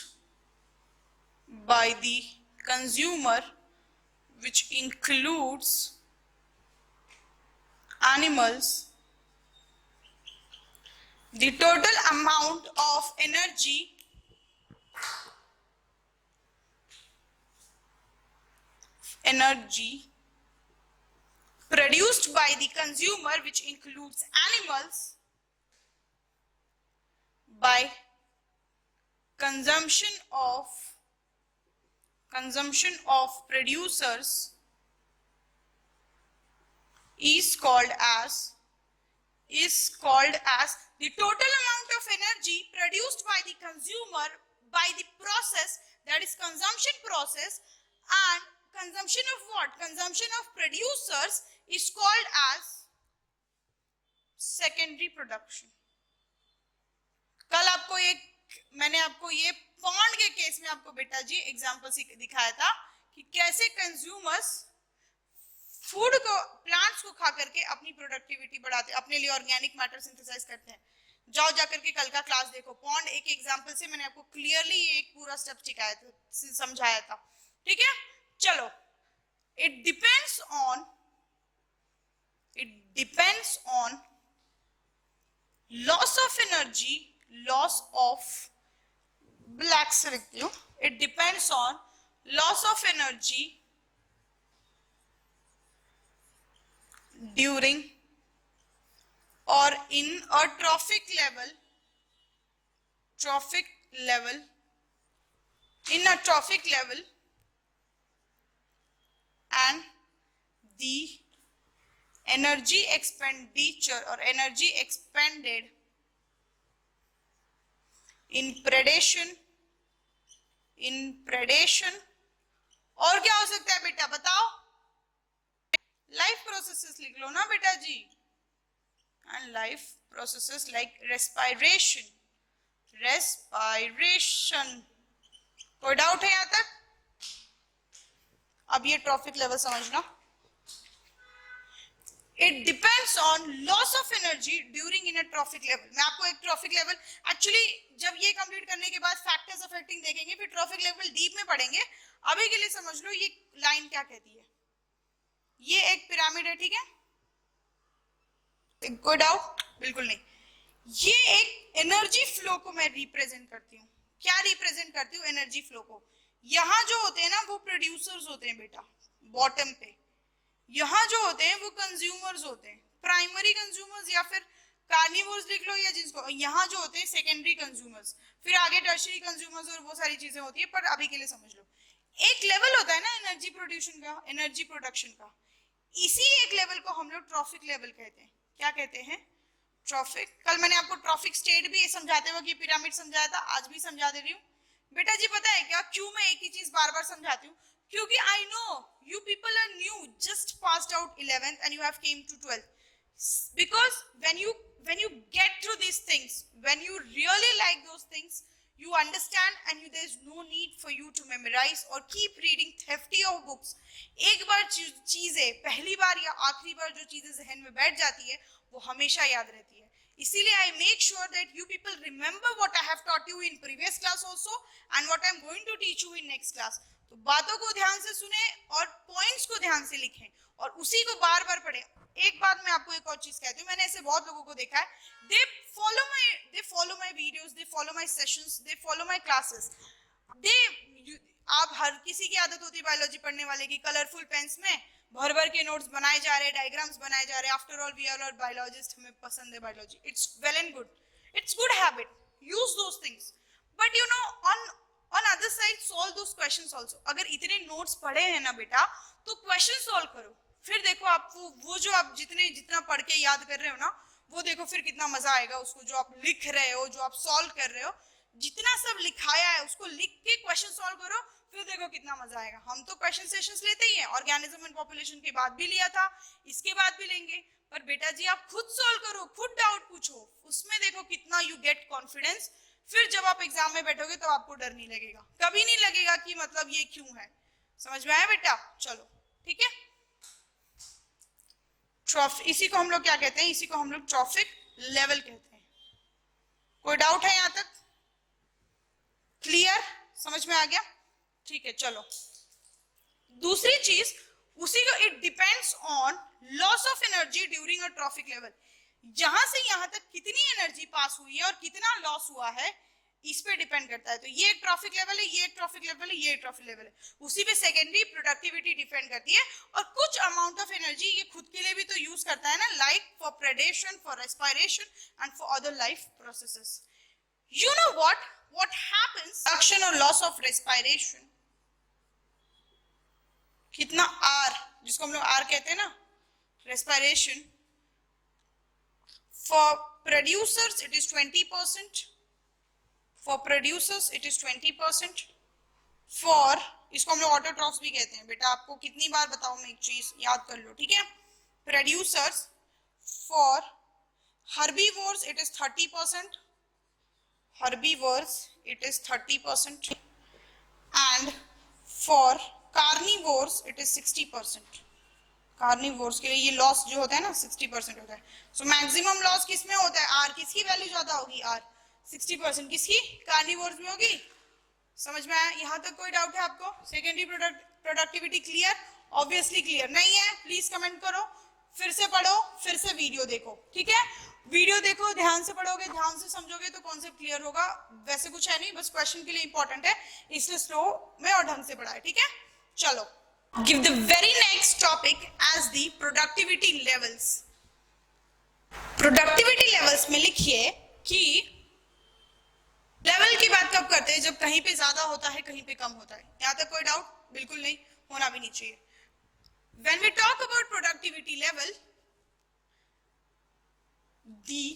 by the consumer, which includes animals, the total amount of energy produced by the consumer, which includes animals, by consumption of producers is called as the total amount of energy produced by the consumer by the process, that is consumption process, and consumption of what, consumption of producers is called as secondary production। कल आपको एक, मैंने आपको ये पॉन्ड के केस में आपको बेटा जी एग्जांपल दिखाया था कि कैसे कंज्यूमर्स फूड को, प्लांट्स को खा करके अपनी प्रोडक्टिविटी बढ़ाते, अपने लिए ऑर्गेनिक मैटर सिंथेसाइज करते हैं। जाओ जाकर के कल का क्लास देखो, पॉन्ड एक एग्जांपल से मैंने आपको क्लियरली एक पूरा स्टेप सिखाया था, समझाया था, ठीक है। चलो, it depends on loss of energy, loss of, black से लिखती हूँ, it depends on loss of energy during or in a trophic level, in a trophic level, and the energy expenditure और एनर्जी एक्सपेंडेड इन प्रेडेशन, और क्या हो सकता है बेटा बताओ? लाइफ प्रोसेसेस लिख लो ना बेटा जी, and life processes like respiration, कोई डाउट है यहां तक? अब ये ट्रॉफिक लेवल समझना। It depends on loss of energy during in a trophic level. मैं आपको एक ट्रॉफिक लेवल, एक्चुअली जब ये कंप्लीट करने के बाद फैक्टर्स अफेक्टिंग देखेंगे, फिर ट्रॉफिक लेवल डीप में पढ़ेंगे। अभी के लिए समझ लो ये लाइन क्या कहती है। ये एक पिरामिड है, ठीक है, कोई डाउट? बिल्कुल नहीं। ये एक एनर्जी फ्लो को मैं रिप्रेजेंट करती हूँ। क्या रिप्रेजेंट करती हूँ? एनर्जी फ्लो को। यहाँ जो होते हैं ना वो प्रोड्यूसर्स होते हैं बेटा, बॉटम पे। यहाँ जो होते हैं वो कंज्यूमर्स होते हैं, प्राइमरी कंज्यूमर्स या फिर कार्निवोर्स लिख लो, या जिसको यहाँ जो होते हैं सेकेंडरी कंज्यूमर्स, फिर आगे टर्शियरी कंज्यूमर्स और वो सारी चीजें होती है, पर अभी के लिए समझ लो। एक लेवल होता है ना एनर्जी प्रोड्यूशन का, एनर्जी प्रोडक्शन का, इसी एक लेवल को हम लोग ट्रॉफिक लेवल कहते हैं। क्या कहते हैं? ट्रॉफिक। कल मैंने आपको ट्रॉफिक स्टेट भी समझाते वक्त ये पिरामिड समझाया था, आज भी समझा दे रही हूँ बेटा जी। पता है क्या क्यों मैं एक ही चीज बार बार समझाती हूँ? क्योंकि I know you people are new, just passed out 11th and you have came to 12th, because when you get through these things, when you really like those things, you understand and there's no need for you to memorize or keep reading hefty of books. एक बार चीजें पहली बार या आखिरी बार जो चीजें जहन में बैठ जाती है वो हमेशा याद रहती है। इसीलिए I make sure that you people remember what I have taught you in previous class also and what I'm going to teach you in next class. तो बातों को ध्यान से सुने और पॉइंट्स को ध्यान से लिखें और उसी को बार बार पढ़ें। एक बात मैं आपको एक और चीज कहती हूँ, मैंने ऐसे बहुत लोगों को देखा है, they follow my videos, they follow my sessions, they follow my classes, आप हर किसी की आदत होती है बायोलॉजी पढ़ने वाले की, कलरफुल पेन्स में भर भर के नोट्स बनाए जा रहे, डायग्राम्स बनाए जा रहे। After all we are all biologist, हमें पसंद है biology, it's well and good, it's good habit, use those things, but you know on other side solve those questions also. अगर इतने नोट्स पढ़े हैं ना बेटा तो क्वेश्चन सॉल्व करो, फिर देखो आप वो जो आप जितना पढ़ के याद कर रहे हो ना, वो देखो फिर कितना मजा आएगा उसको, जो आप लिख रहे हो, जो आप सॉल्व कर रहे हो, जितना सब लिखाया है उसको लिख के क्वेश्चन सॉल्व करो, फिर देखो कितना मजा आएगा। हम तो क्वेश्चन सेशंस लेते ही हैं, ऑर्गेनिज्म एंड पॉपुलेशन के बाद भी लिया था, इसके बाद भी लेंगे, पर बेटा जी आप खुद सॉल्व करो, खुद डाउट पूछो, उसमें देखो कितना यू गेट कॉन्फिडेंस। फिर जब आप एग्जाम में बैठोगे तो आपको डर नहीं लगेगा, कभी नहीं लगेगा कि मतलब ये क्यों है। समझ में आया बेटा? चलो ठीक है। इसी को हम लोग क्या कहते हैं? इसी को हम लोग ट्रॉफिक लेवल कहते हैं। कोई डाउट है यहां तक? क्लियर? समझ में आ गया? ठीक है चलो। दूसरी चीज उसी को, it depends on loss of energy during a trophic level. जहां से यहां तक कितनी एनर्जी पास हुई है और कितना लॉस हुआ है इस पे डिपेंड करता है। तो ये एक ट्रॉफिक लेवल है, ये एक ट्रॉफिक लेवल है, ये एक ट्रॉफिक लेवल है। उसी पे सेकेंडरी प्रोडक्टिविटी डिपेंड करती है और कुछ अमाउंट ऑफ एनर्जी ये खुद के लिए भी तो यूज करता है ना, like for predation, for respiration and for other life processes. You know what happens reduction or loss of respiration, कितना R, जिसको हम लोग R कहते हैं ना, respiration, for producers it is 20%, for producers it is 20%, for इसको हम लोग ऑटोट्रॉफ्स भी कहते हैं। बेटा आपको कितनी बार बताऊं मैं, एक चीज याद कर लो, ठीक है। Producers, for herbivores it is 30%, herbivores it is 30%, and for carnivores it is 60%. Carnivores के लिए ये लॉस जो होता है ना 60% होता है। सो मैक्सिमम लॉस किसमें होता है? आर। किसकी वैल्यू ज्यादा होगी? आर। 60% किसकी? कार्निवोर्स में होगी। समझ में आया? यहाँ तक कोई डाउट है आपको? Secondary productivity clear? Obviously clear नहीं है, प्लीज कमेंट करो, फिर से पढ़ो, फिर से वीडियो देखो, ठीक है। वीडियो देखो, ध्यान से पढ़ोगे, ध्यान से समझोगे तो कॉन्सेप्ट क्लियर होगा। वैसे कुछ है नहीं, बस क्वेश्चन के लिए इंपॉर्टेंट है, इसलिए स्लो में और ढंग से पढ़ा है, ठीक है। चलो, give the very next topic as the productivity levels. Productivity levels में लिखिए कि लेवल की बात कब करते हैं? जब कहीं पे ज्यादा होता है, कहीं पे कम होता है। यहाँ तक कोई डाउट? बिल्कुल नहीं, होना भी नहीं चाहिए। When we talk about productivity level, the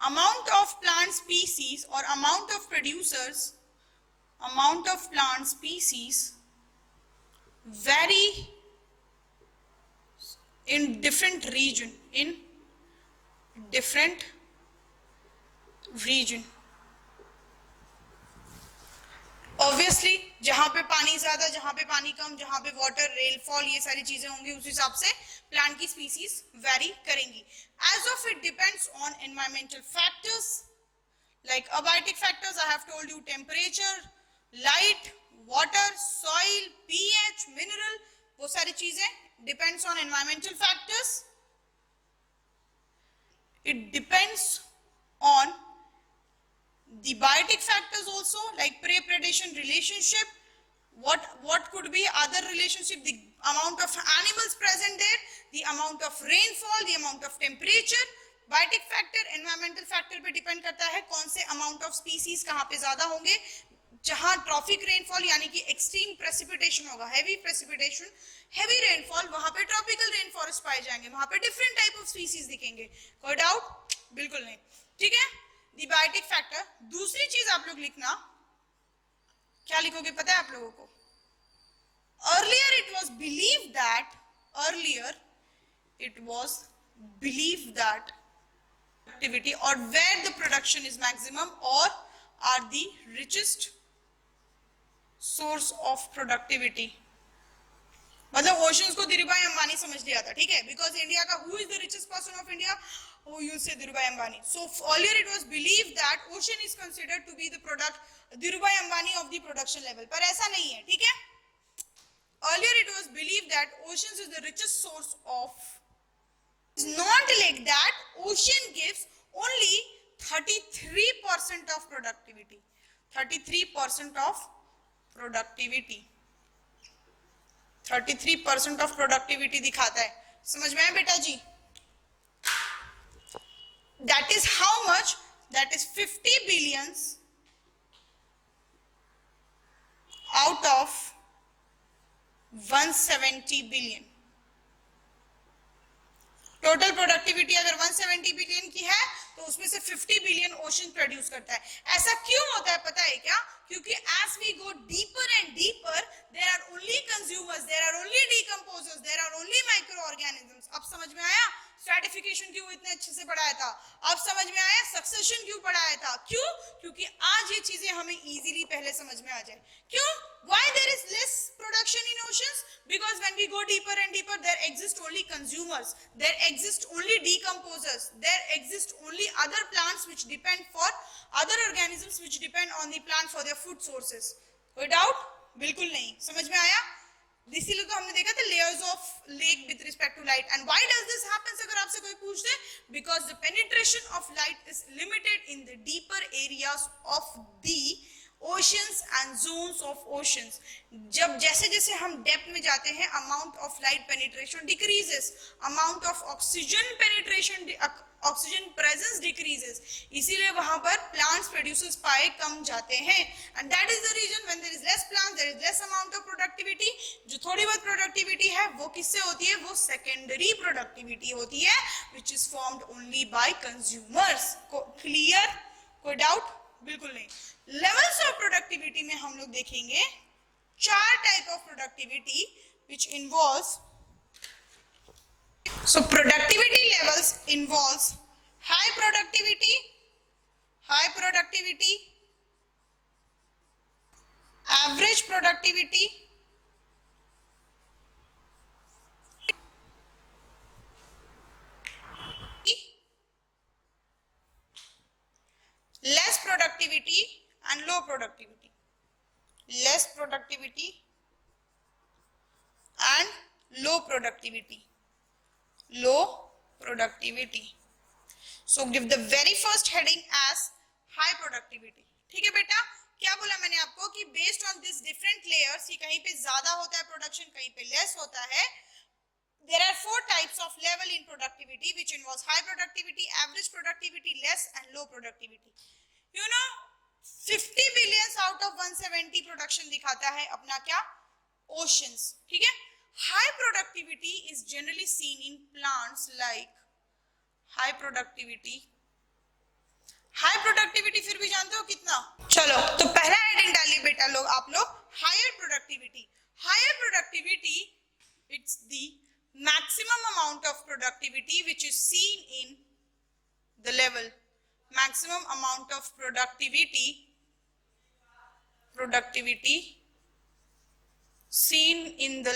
amount of plant species or amount of plant species vary in different region, obviously जहां पे पानी ज्यादा, जहां पे पानी कम, जहां पे वाटर, रेनफॉल, ये सारी चीजें होंगी, उस हिसाब से प्लांट की स्पीसीज वेरी करेंगी. As of it depends on environmental factors like abiotic factors. I have told you temperature, light, water, soil, pH, mineral, वो सारी चीजें depends on environmental factors. It depends on the biotic factors also, like prey-predation relationship. What could be other relationship? The amount of animals present there, the amount of rainfall, the amount of temperature. Biotic factor environmental factor पे डिपेंड करता है कौन से अमाउंट ऑफ स्पीसीज कहाँ पे ज्यादा होंगे. जहां ट्रॉपिक रेनफॉल यानी कि एक्सट्रीम प्रेसिपिटेशन होगा, हैवी प्रेसिपिटेशन, हैवी रेनफॉल, वहां पे ट्रॉपिकल रेन फॉरेस्ट पाए जाएंगे, वहां पे डिफरेंट टाइप ऑफ स्पीसीज दिखेंगे. कोई डाउट? बिल्कुल नहीं. ठीक है, द बायोटिक फैक्टर. दूसरी चीज आप लोग लिखना, क्या लिखोगे पता है आप लोगों को? Earlier it was believe that activity or where the production is maximum or are the richest source of productivity. मतलब ओशंस को धीरूभाई अंबानी समझ लिया था. ठीक है, बिकॉज इंडिया का who is the richest person of India, who you say Dhirubhai Ambani. So earlier it was believed that ocean is considered to be the product Dhirubhai Ambani of the production level, पर ऐसा नहीं है. ठीक है, earlier it was believed that oceans is the richest source of. It's not like that. Ocean gives only 33% of productivity. 33% of productivity. 33% of productivity दिखाता है. समझ में आया बेटा जी? That is how much? That is 50 billions out of 170 billion. Total productivity अगर 170 बिलियन की है तो उसमें से 50 बिलियन ओशन प्रोड्यूस करता है. ऐसा क्यों होता है पता है क्या? क्योंकि as we go deeper and deeper there are only consumers, there are only decomposers, there are only micro organisms. अब समझ में आया स्ट्रैटिफिकेशन क्यों इतने अच्छे से पढ़ाया था? अब समझ में आया सक्सेशन क्यों पढ़ाया था? क्यों? क्योंकि आज ये चीजें हमें इजीली पहले समझ में आ जाए. क्यों? Why there is less production in oceans? Because when we go deeper and deeper, there exist only consumers, there exist only decomposers, there exist only other plants which depend for other organisms which depend on the plant for their food sources. कोई डाउट? बिल्कुल नहीं. समझ में आया? इसीलिए तो हमने देखा था layers of lake with respect to light. And why does this happens? अगर आपसे कोई पूछ दे, because the penetration of light is limited in the deeper areas of the oceans and zones of oceans. जब जैसे जैसे हम डेप्थ में जाते हैं, amount of light penetration decreases, amount of oxygen penetration, oxygen presence decreases. इसीलिए वहां पर प्लांट्स प्रोड्यूसर्स पाए कम जाते हैं. And that is the reason when there is less plants, there is less amount of productivity. जो थोड़ी बहुत प्रोडक्टिविटी है वो किससे होती है? वो सेकेंडरी प्रोडक्टिविटी होती है, which is formed only by consumers. Clear? कोई डाउट? बिल्कुल नहीं. लेवल्स ऑफ प्रोडक्टिविटी में हम लोग देखेंगे 4 type of productivity which involves. So productivity levels involves high productivity, average productivity, less productivity and low productivity. Less productivity and low productivity. Low productivity. So give the very first heading as high productivity. ठीक है बेटा? क्या बोला मैंने आपको कि based on this different layers, ये कहीं पे ज्यादा होता है प्रोडक्शन, कहीं पे लेस होता है. There are 4 types of level in productivity which involves high productivity, average productivity, less and low productivity. You know 50 billions out of 170 production दिखाता है अपना क्या? Oceans. ठीक है? High productivity is generally seen in plants like high productivity high productivity फिर भी जानते हो कितना? चलो तो पहला हेडिंग डालिए बेटा लोग, आप लोग higher productivity. Higher productivity it's the maximum amount of productivity which is seen in the level, maximum amount of productivity seen in the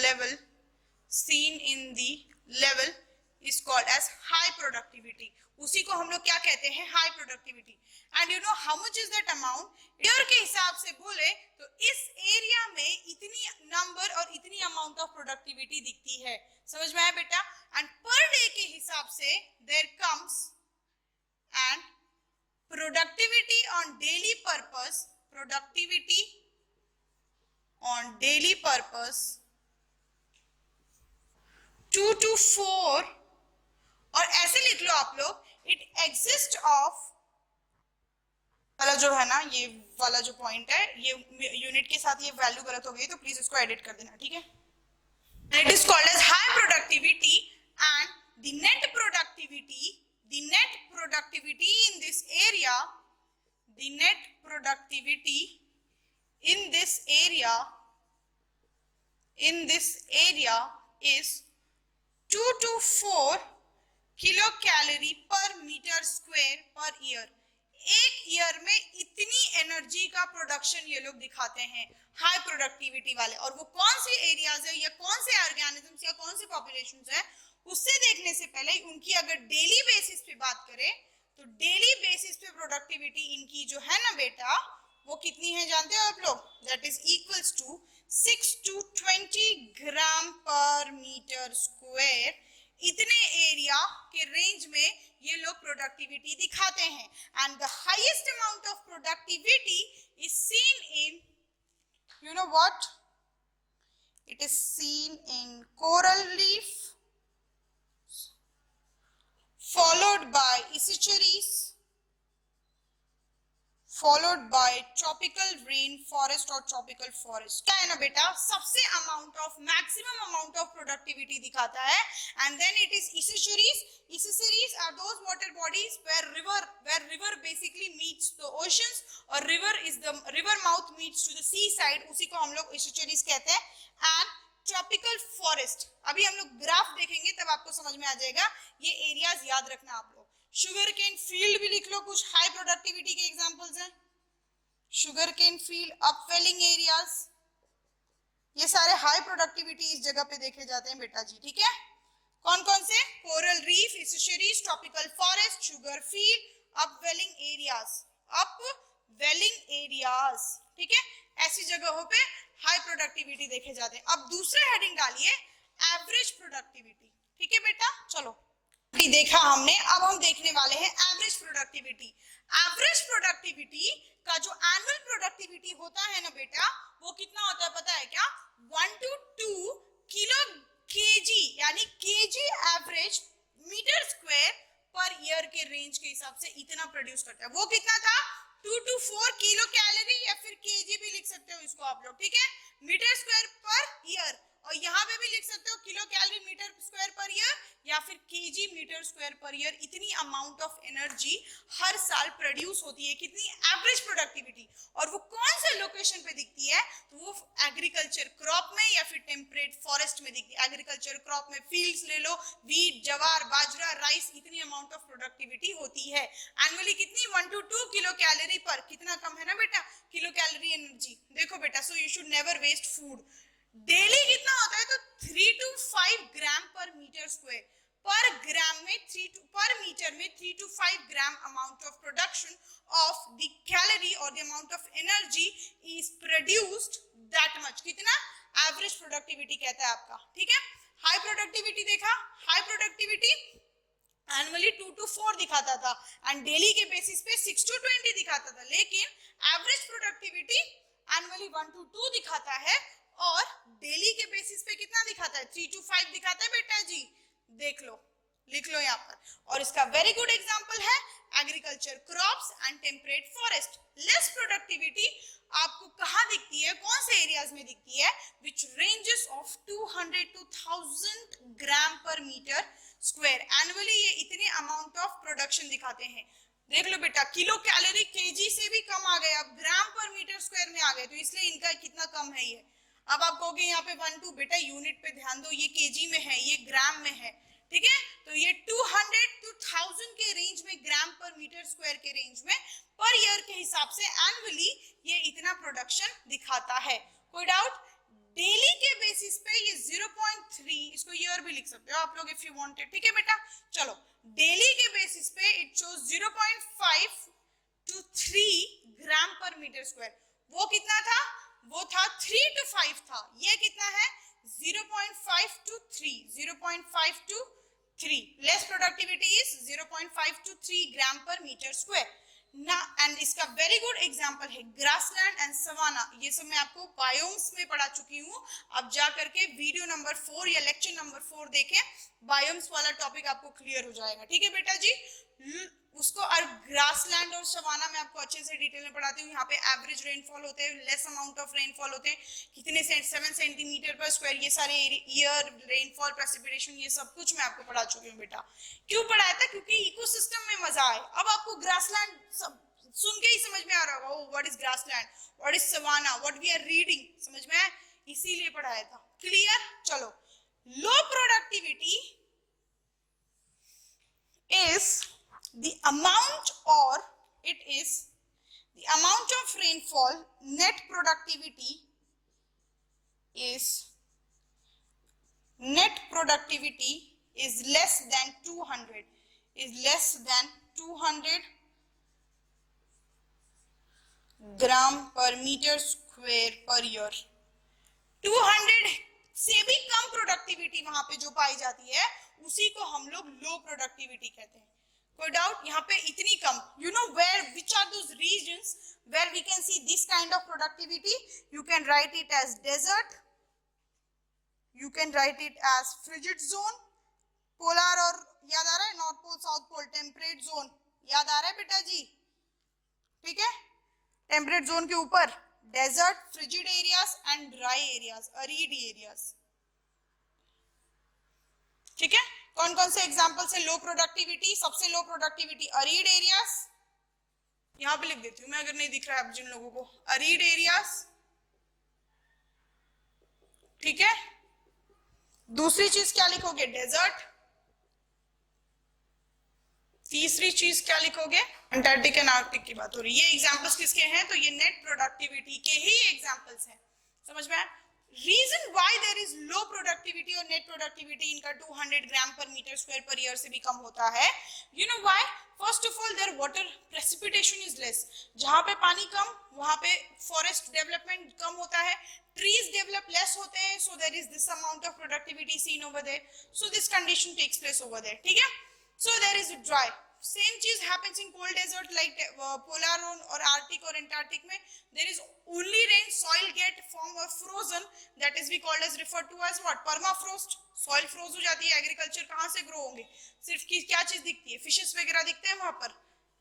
level is called as high productivity. उसी को हम लोग क्या कहते हैं? High productivity. And you know how much is that amount? Year के हिसाब से बोले तो इस एरिया में इतनी नंबर और इतनी अमाउंट ऑफ प्रोडक्टिविटी दिखती है। समझ में आया बेटा? एंड पर डे के हिसाब से there comes and productivity on daily purpose 2 to 4, और ऐसे लिख लो आप लोग, इट एग्जिस्ट ऑफ वाला जो है ना, ये वाला जो पॉइंट है, ये यूनिट के साथ ये वैल्यू गलत हो गई तो प्लीज इसको एडिट कर देना, ठीक है? It is called as high productivity and the net productivity in this area, the net productivity in this area is 2 to 4 kilo calorie पर मीटर स्क्वायर पर ईयर। एक ईयर में इतनी एनर्जी का प्रोडक्शन ये लोग दिखाते हैं हाई प्रोडक्टिविटी वाले। और वो कौन सी एरियाज है या कौन से ऑर्गेनिजम्स या कौन सी पॉपुलेशंस है, उससे देखने से पहले उनकी अगर डेली बेसिस पे बात करें तो डेली बेसिस पे प्रोडक्टिविटी इनकी जो है ना बेटा, वो कितनी है जानते हो आप लोग? That is equals to 6 to 20 gram per metre square. इतने एरिया के रेंज में ये लोग प्रोडक्टिविटी दिखाते हैं। And the highest amount of productivity is seen in, you know what, it is seen in coral reef, followed by estuaries, followed by tropical rain forest or tropical forest। क्या है ना बेटा, सबसे amount of maximum amount of productivity दिखाता है। And then it is estuaries। estuaries are those water bodies where river basically meets the oceans, or river mouth meets to the sea side, उसी को हम लोग estuaries कहते हैं। एंड ट्रॉपिकल फॉरेस्ट, अभी हम लोग ग्राफ देखेंगे तब आपको समझ में आ जाएगा। ये एरियाज याद रखना आप लोग। शुगर केन फील्ड भी लिख लो, कुछ हाई प्रोडक्टिविटी के एग्जांपल्स हैं। Sugar cane field, upwelling areas, ये सारे हाई प्रोडक्टिविटी इस जगह पे देखे जाते हैं बेटा जी, ठीक है? कौन कौन से? Coral reef, estuaries, tropical forest, sugar field, upwelling areas, ठीक है? ऐसी जगहों पे हाई प्रोडक्टिविटी देखे जाते हैं। अब दूसरा हेडिंग डालिए एवरेज प्रोडक्टिविटी, ठीक है बेटा? चलो देखा हमने, अब हम देखने वाले हैं एवरेज प्रोडक्टिविटी। एवरेज प्रोडक्टिविटी का जो एनुअल प्रोडक्टिविटी होता है ना बेटा, वो कितना होता है पता है क्या? 1 to 2 किलो केजी, यानी kg average metre square per year के रेंज के हिसाब से इतना प्रोड्यूस करता है। वो कितना था? 2 to 4 किलो कैलोरी, या फिर केजी भी लिख सकते हो इसको आप लोग, ठीक है? मीटर स्क्वायर पर ईयर, और यहाँ पे भी लिख सकते हो kilo calorie metre square per year, या फिर kg metre square per year. इतनी अमाउंट ऑफ एनर्जी हर साल प्रोड्यूस होती है, कितनी? Average productivity. और वो कौन से लोकेशन पे दिखती है? तो वो एग्रीकल्चर क्रॉप में या फिर टेम्परेट फॉरेस्ट में दिखती है। एग्रीकल्चर क्रॉप में फील्ड्स ले लो, वीट, जवार, बाजरा, राइस, इतनी अमाउंट ऑफ प्रोडक्टिविटी होती है। एनुअली कितनी? 1 to 2 किलो कैलोरी पर। कितना कम है ना बेटा, किलो कैलोरी एनर्जी। देखो बेटा, so you should never waste food. Daily कितना होता है? तो 3 to 5 gram per metre square. पर मीटर में 3 to 5 gram amount of production of the calorie और the amount of energy is produced that much. कितना? एवरेज प्रोडक्टिविटी कहता है आपका, ठीक है? हाई प्रोडक्टिविटी देखा, हाई प्रोडक्टिविटी एनुअली 2 to 4 दिखाता था, एंड डेली के बेसिस पे 6 to 20 दिखाता था। लेकिन एवरेज प्रोडक्टिविटी एनुअली 1 to 2 दिखाता है, और डेली के बेसिस पे कितना दिखाता है? 3 to 5 दिखाता है बेटा जी। देख लो, लिख लो यहाँ पर। और इसका वेरी गुड एग्जांपल है agriculture crops and temperate forest. Less productivity आपको कहाँ दिखती है, कौन से एरियाज में दिखती है? विच ranges of 200 to 1000 gram per metre square. Annually ये इतने अमाउंट ऑफ प्रोडक्शन दिखाते हैं। देख लो बेटा, किलो कैलोरी केजी से भी कम आ गए, अब ग्राम पर मीटर स्क्वायर में आ गए, तो इसलिए इनका कितना कम है ये। अब आप कहोगे यहाँ पे 1 2, बेटा यूनिट पे ध्यान दो, ये केजी में है, ये ग्राम में है, ठीक है। तो ये 200 to 1000 के रेंज में, ग्राम पर मीटर स्क्वायर के रेंज में पर ईयर के हिसाब से एनुअली ये इतना प्रोडक्शन दिखाता है। कोई डाउट? डेली के बेसिस पे ये 0.3, इसको ईयर भी लिख सकते हो आप लोग इफ यू वांटेड, ठीक है बेटा। चलो, डेली के बेसिस पे it shows 0.5 to 3 gram per metre square. वो कितना था? वो था 3 to 5 था। ये कितना है? 0.5 to 3, 0.5 to 3। Less productivity is 0.5 to 3 gram per metre square ना। एंड इसका वेरी गुड एग्जांपल है ग्रासलैंड एंड सवाना। ये सब मैं आपको बायोम्स में पढ़ा चुकी हूँ। अब जा करके वीडियो नंबर 4 या लेक्चर नंबर 4 देखें, बायोम्स वाला टॉपिक आपको क्लियर हो जाएगा, ठीक है बेटा जी। उसको और ग्रासलैंड और सवाना में आपको अच्छे से डिटेल में पढ़ाती हूँ। यहाँ पे एवरेज रेनफॉल होते हैं, लेस अमाउंट ऑफ रेनफॉल होते हैं, कितने 7 सेंटीमीटर पर स्क्वायर, ये सारे ईयर रेनफॉल, प्रेसिपिटेशन, ये सब कुछ मैं आपको पढ़ा चुकी हूँ बेटा। क्यों पढ़ाया था? क्योंकि इकोसिस्टम में मजा आए। अब आपको ग्रासलैंड सुन के ही समझ में आ रहा होगा, what is grassland, what is savanna, what we are reading, समझ में आया? इसीलिए पढ़ाया था। क्लियर? चलो, low productivity is the amount, or it is the amount of rainfall. Net productivity is less than 200, is less than 200 gram per metre square per year. 200 से भी कम प्रोडक्टिविटी वहां पे जो पाई जाती है, उसी को हम लोग लो प्रोडक्टिविटी कहते हैं। कोई डाउट? यहाँ पे इतनी कम, you know where, which are those reasons where we can see this kind of productivity? You can write it as desert, you can write it as frigid zone, polar, और याद आ रहा है north pole, south pole, temperate zone, याद आ रहा है बेटा जी? ठीक है, टेम्परेट जोन के ऊपर desert, frigid areas and dry areas, arid areas, ठीक है। कौन कौन से एग्जांपल से लो प्रोडक्टिविटी? सबसे लो प्रोडक्टिविटी अरीड एरियाज, यहां पे लिख देती हूं मैं अगर नहीं दिख रहा है अब जिन लोगों को, अरीड एरियाज, ठीक है। दूसरी चीज क्या लिखोगे? डेजर्ट। तीसरी चीज क्या लिखोगे? अंटार्कटिक एंड आर्कटिक की बात हो रही है। ये एग्जांपल्स किसके हैं? तो ये नेट प्रोडक्टिविटी के ही एग्जांपल्स हैं, समझ में आया? Reason why there is low productivity और नेट प्रोडक्टिविटी इनका 200 ग्राम per metre square per year से भी कम होता है। You know why? First of all there water precipitation is less. जहां पे पानी कम, वहां पे फॉरेस्ट डेवलपमेंट कम होता है, ट्रीज डेवलप लेस होते हैं, so there is this amount of productivity seen over there, so this condition takes place over there, ठीक है। So there is dry. Same चीज happens in cold desert like polar और Arctic और Antarctic में there is only rain, soil get form or frozen, that is we called as referred to as what? Permafrost. Soil froze हो जाती है, agriculture कहाँ से grow होंगे? सिर्फ की क्या चीज दिखती है? Fishes वगैरह दिखते हैं वहां पर।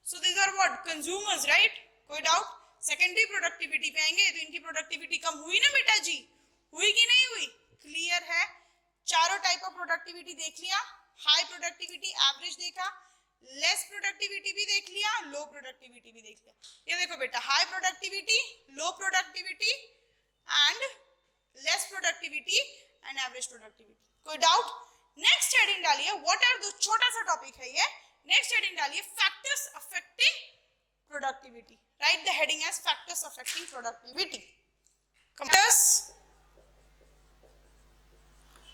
So these are what? Consumers, right? कोई doubt? Secondary productivity पे आएंगे तो इनकी productivity कम हुई ना बेटा जी? हुई कि नहीं हुई? Clear है? चारों टाइप ऑफ प्रोडक्टिविटी देख लिया, हाई प्रोडक्टिविटी, एवरेज देखा, लेस प्रोडक्टिविटी भी देख लिया, लो प्रोडक्टिविटी भी देख लिया। ये देखो बेटा, high productivity, low productivity and less productivity and average productivity. कोई डाउट? नेक्स्ट हेडिंग डालिए, व्हाट आर दो, छोटा सा टॉपिक है ये। नेक्स्ट हेडिंग डालिए, factors affecting productivity. Write the heading as factors affecting productivity. Factors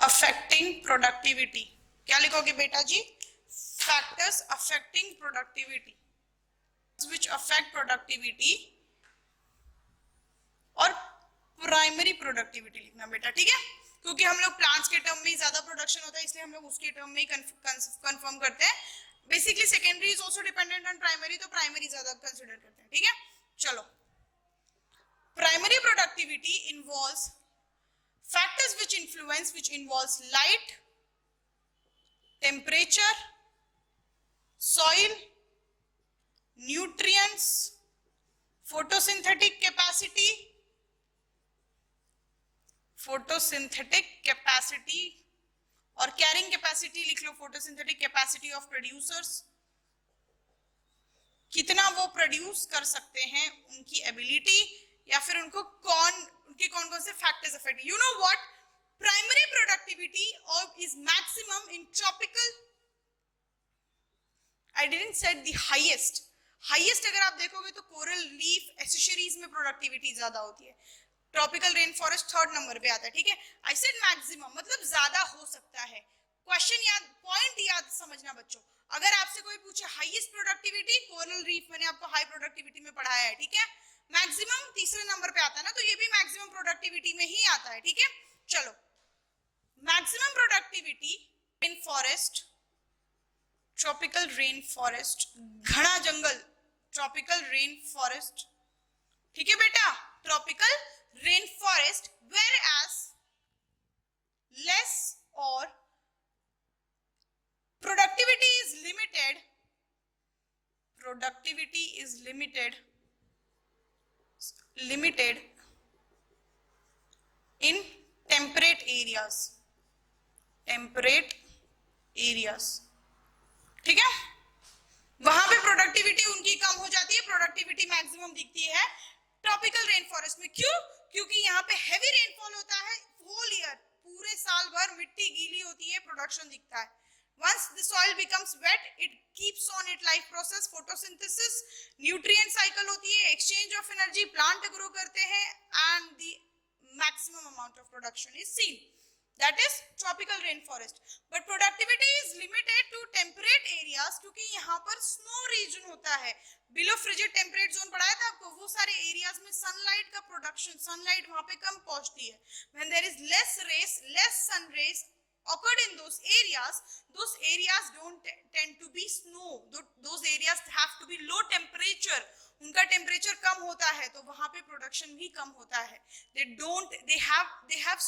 affecting productivity, क्या लिखोगे बेटा जी? Factors affecting productivity, which affect productivity, और प्राइमरी प्रोडक्टिविटी लिखना बेटा, ठीक है। क्योंकि हम लोग प्लांट्स के टर्म में ज्यादा प्रोडक्शन होता है, इसलिए हम लोग उसके टर्म में ही कंफर्म करते हैं। Basically secondary is also dependent on primary, तो प्राइमरी ज्यादा कंसिडर करते हैं, ठीक है। चलो, primary productivity involves factors which involves light, temperature, soil, nutrients, photosynthetic capacity और carrying capacity लिख लो, photosynthetic capacity of producers, कितना वो प्रोड्यूस कर सकते हैं, उनकी एबिलिटी, या फिर उनके कौन कौन से factors affect. You know what, primary productivity is maximum in tropical, I didn't said the highest, highest अगर आप देखोगे तो कोरल लीफ एसेशरीज में प्रोडक्टिविटी ज्यादा होती है, tropical rain forest third number पे आता है, ठीक है। आई सेड मैक्सिमम मतलब ज्यादा हो सकता है। क्वेश्चन याद, पॉइंट याद समझना बच्चों, अगर आपसे कोई पूछे हाईएस्ट प्रोडक्टिविटी कोरल रीफ, मैंने आपको हाई प्रोडक्टिविटी में पढ़ाया है, ठीक है। मैक्सिमम तीसरे नंबर पे आता है ना, तो ये भी मैक्सिमम प्रोडक्टिविटी में ही आता है, ठीक है। चलो, maximum productivity in forest, tropical rain forest, घना जंगल, ट्रॉपिकल रेन फॉरेस्ट, ठीक है बेटा, tropical rain forest, where as less और productivity is limited, productivity is limited in temperate areas, ठीक है। वहां पे प्रोडक्टिविटी उनकी कम हो जाती है, प्रोडक्टिविटी मैक्सिमम दिखती है ट्रॉपिकल रेन फॉरेस्ट में। क्यों? क्योंकि यहाँ पे हैवी रेनफॉल होता है होल ईयर, पूरे साल भर मिट्टी गीली होती है, प्रोडक्शन दिखता है। Once the soil becomes wet, it keeps on its life process, photosynthesis, nutrient cycle होती है, exchange of energy, plant grow करते हैं, and the maximum amount of production is seen. That is tropical rainforest. But productivity is limited to temperate areas, क्योंकि यहाँ पर snow region होता है, below frigid temperate zone पढ़ाया था आपको, वो सारे areas में sunlight का production, sunlight वहाँ पे कम पहुँचती है। When there is less sun rays occurred in those areas don't tend to be snow, those areas have to be low temperature, उनका टेम्परेचर कम होता है, तो वहां पे प्रोडक्शन भी कम होता है। they have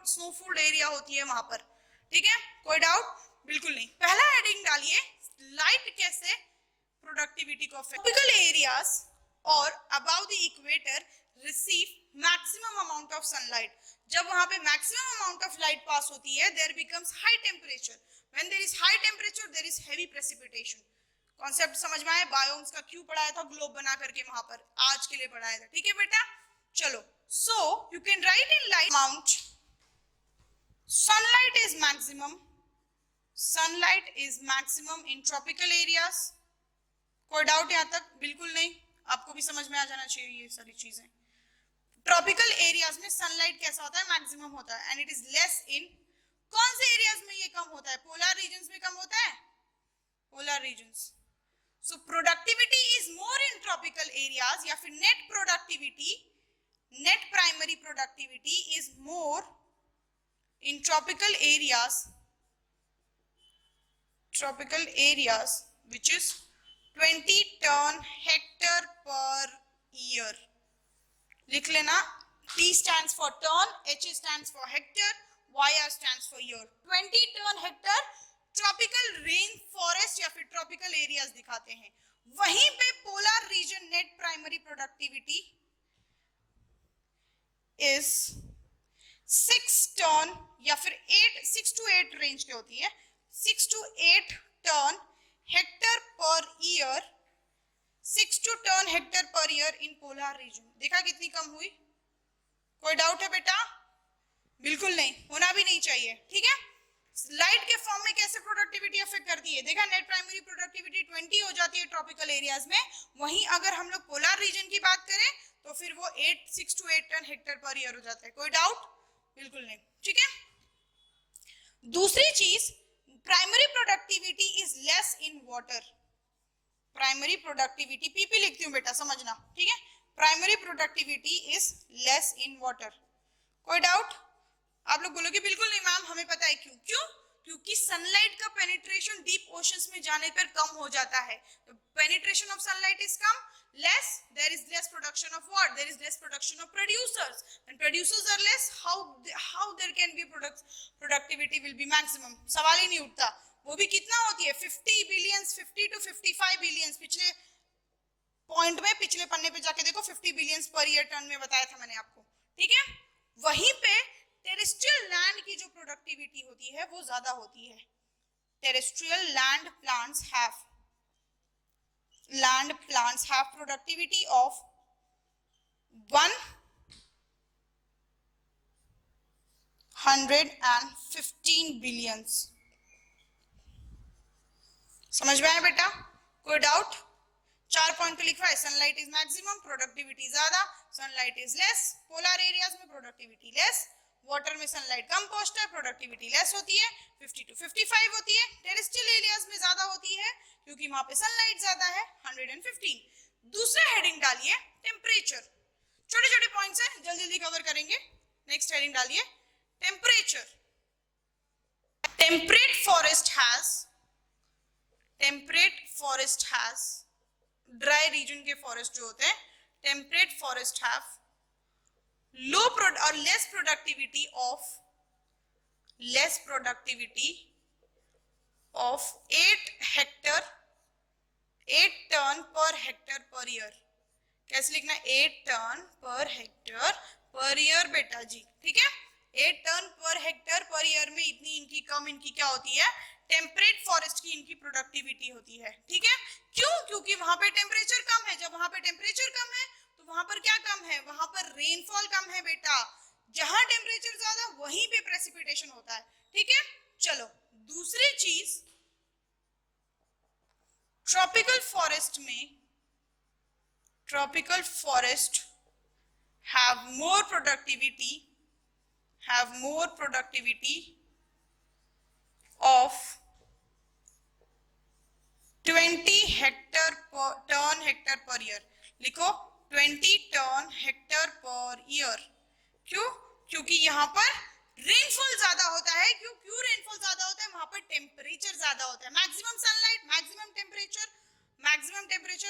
snowful एरिया होती है वहां पर, ठीक है। कोई डाउट? बिल्कुल नहीं। पहला हेडिंग डालिए, लाइट कैसे प्रोडक्टिविटी को अफेक्ट। ट्रॉपिकल एरियाज और above the equator receive maximum amount of sunlight, जब वहां पे maximum amount of light pass होती है, there becomes high temperature, when there is high temperature there is heavy precipitation. Concept समझ में आया? बायोम्स का क्यों पढ़ाया था ग्लोब बना करके वहां पर, आज के लिए पढ़ाया था, ठीक है बेटा। चलो, so you can right in light amount, sunlight is maximum in tropical areas. कोई डाउट यहां तक? बिल्कुल नहीं, आपको भी समझ में आ जाना चाहिए ये सारी चीजें। ट्रॉपिकल एरियाज में सनलाइट कैसा होता है? मैक्सिमम होता है, and it is less in, कौन से एरियाज में ये कम होता है? पोलर रीजन्स में कम होता है, polar regions. So productivity is more in tropical areas, या फिर net primary productivity is more in tropical areas which is 20 ton hectare per year. लिख लेना, T stands for ton, H stands for hectare, YR stands for year। 20 ton hectare tropical rain forest या फिर ट्रॉपिकल एरियाज दिखाते हैं। वहीं पे polar region net primary productivity is 6 ton या फिर 6 to 8 रेंज की होती है, 6 to 8 ton hectare per year, 6 to 10 hectare per year in polar region. देखा कितनी कम हुई? कोई डाउट है बेटा? बिल्कुल नहीं, होना भी नहीं चाहिए, ठीक है। लाइट के फॉर्म में कैसे प्रोडक्टिविटी अफेक्ट करती है? देखा, नेट प्राइमरी प्रोडक्टिविटी 20 हो जाती है ट्रॉपिकल एरियाज में, वहीं अगर हम लोग पोलर रीजन की बात करें तो फिर वो 6 to 8 ton hectare per year हो जाता है। कोई डाउट? बिल्कुल नहीं, ठीक है। दूसरी चीज, primary productivity is less in water. Primary productivity, PP लिखती हूं बेटा, समझना, ठीक है। Primary productivity is less in water. कोई डाउट? आप लोग बोलोगे बिल्कुल नहीं मैम, हमें पता है क्यों। क्योंकि सनलाइट का पेनिट्रेशन डीप ओशंस में जाने पर कम हो जाता है। Penetration of sunlight is come, less, there is less production of what? There is less production of producers. When producers are less, how there can be productivity will be maximum? सवाल ही नहीं उठता। वो भी कितना होती है? 50 बिलियंस, 50 to 55 बिलियंस। पिछले पॉइंट में, पिछले पन्ने पे जाके देखो, 50 बिलियंस पर ईयर टन में बताया था मैंने आपको, ठीक है। वहीं पे टेरेस्ट्रियल लैंड की जो प्रोडक्टिविटी होती है वो ज्यादा होती है। Terrestrial land plants have land plants have productivity of 115 billions. समझ में आया बेटा? कोई डाउट? 4 पॉइंट पे लिखा है सनलाइट इज मैक्सिमम, प्रोडक्टिविटी ज्यादा, sunlight is less, polar areas में प्रोडक्टिविटी लेस, वाटर में सनलाइट कम पहुंचता है, प्रोडक्टिविटी लेस होती है, 50 to 55 होती है, टेरेस्ट्रियल एरियाज में ज्यादा होती है क्योंकि वहां पे सनलाइट ज्यादा है, 115. दूसरा हेडिंग डालिए टेम्परेचर. छोटे छोटे पॉइंट्स हैं, जल्दी जल्दी कवर करेंगे. नेक्स्ट हेडिंग डालिए temperature. Temperate forest has dry region के फॉरेस्ट जो होते हैं, टेम्परेट फॉरेस्ट हैव लो और less productivity of 8 ton per hectare per year. कैसे लिखना है? 8 ton per hectare per year बेटा जी. ठीक है, 8 ton per hectare per year में इतनी इनकी क्या होती है? टेम्परेट फॉरेस्ट की इनकी प्रोडक्टिविटी होती है. ठीक है, क्यों? क्योंकि वहां पे टेम्परेचर कम है. जब वहां पे टेम्परेचर कम है तो वहां पर क्या कम है? वहां पर रेनफॉल कम है बेटा. जहां टेम्परेचर ज्यादा वहीं पे प्रेसिपिटेशन होता है. ठीक है, चलो दूसरी चीज, tropical forest have more productivity of 20 ton hectare per year. लिखो 20 टन हेक्टर पर ईयर. क्यों? क्योंकि यहाँ पर रेनफॉल ज्यादा होता है. क्यों रेनफॉल ज्यादा होता है? वहां पर टेम्परेचर ज्यादा होता है. Maximum sunlight, maximum temperature,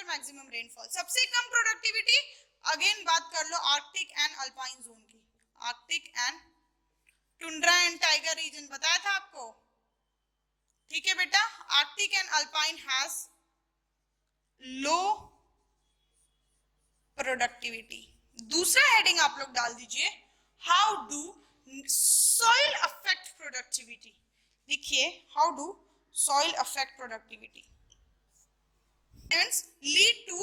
maximum rainfall. सबसे कम प्रोडक्टिविटी. अगेन बात कर लो आर्कटिक एंड अल्पाइन जोन की. Arctic and tundra and taiga region बताया था आपको. ठीक है बेटा, arctic and alpine has low productivity. दूसरा हेडिंग आप लोग डाल दीजिए, how do soil affect productivity. लिखिए how do soil affect productivity. Lead to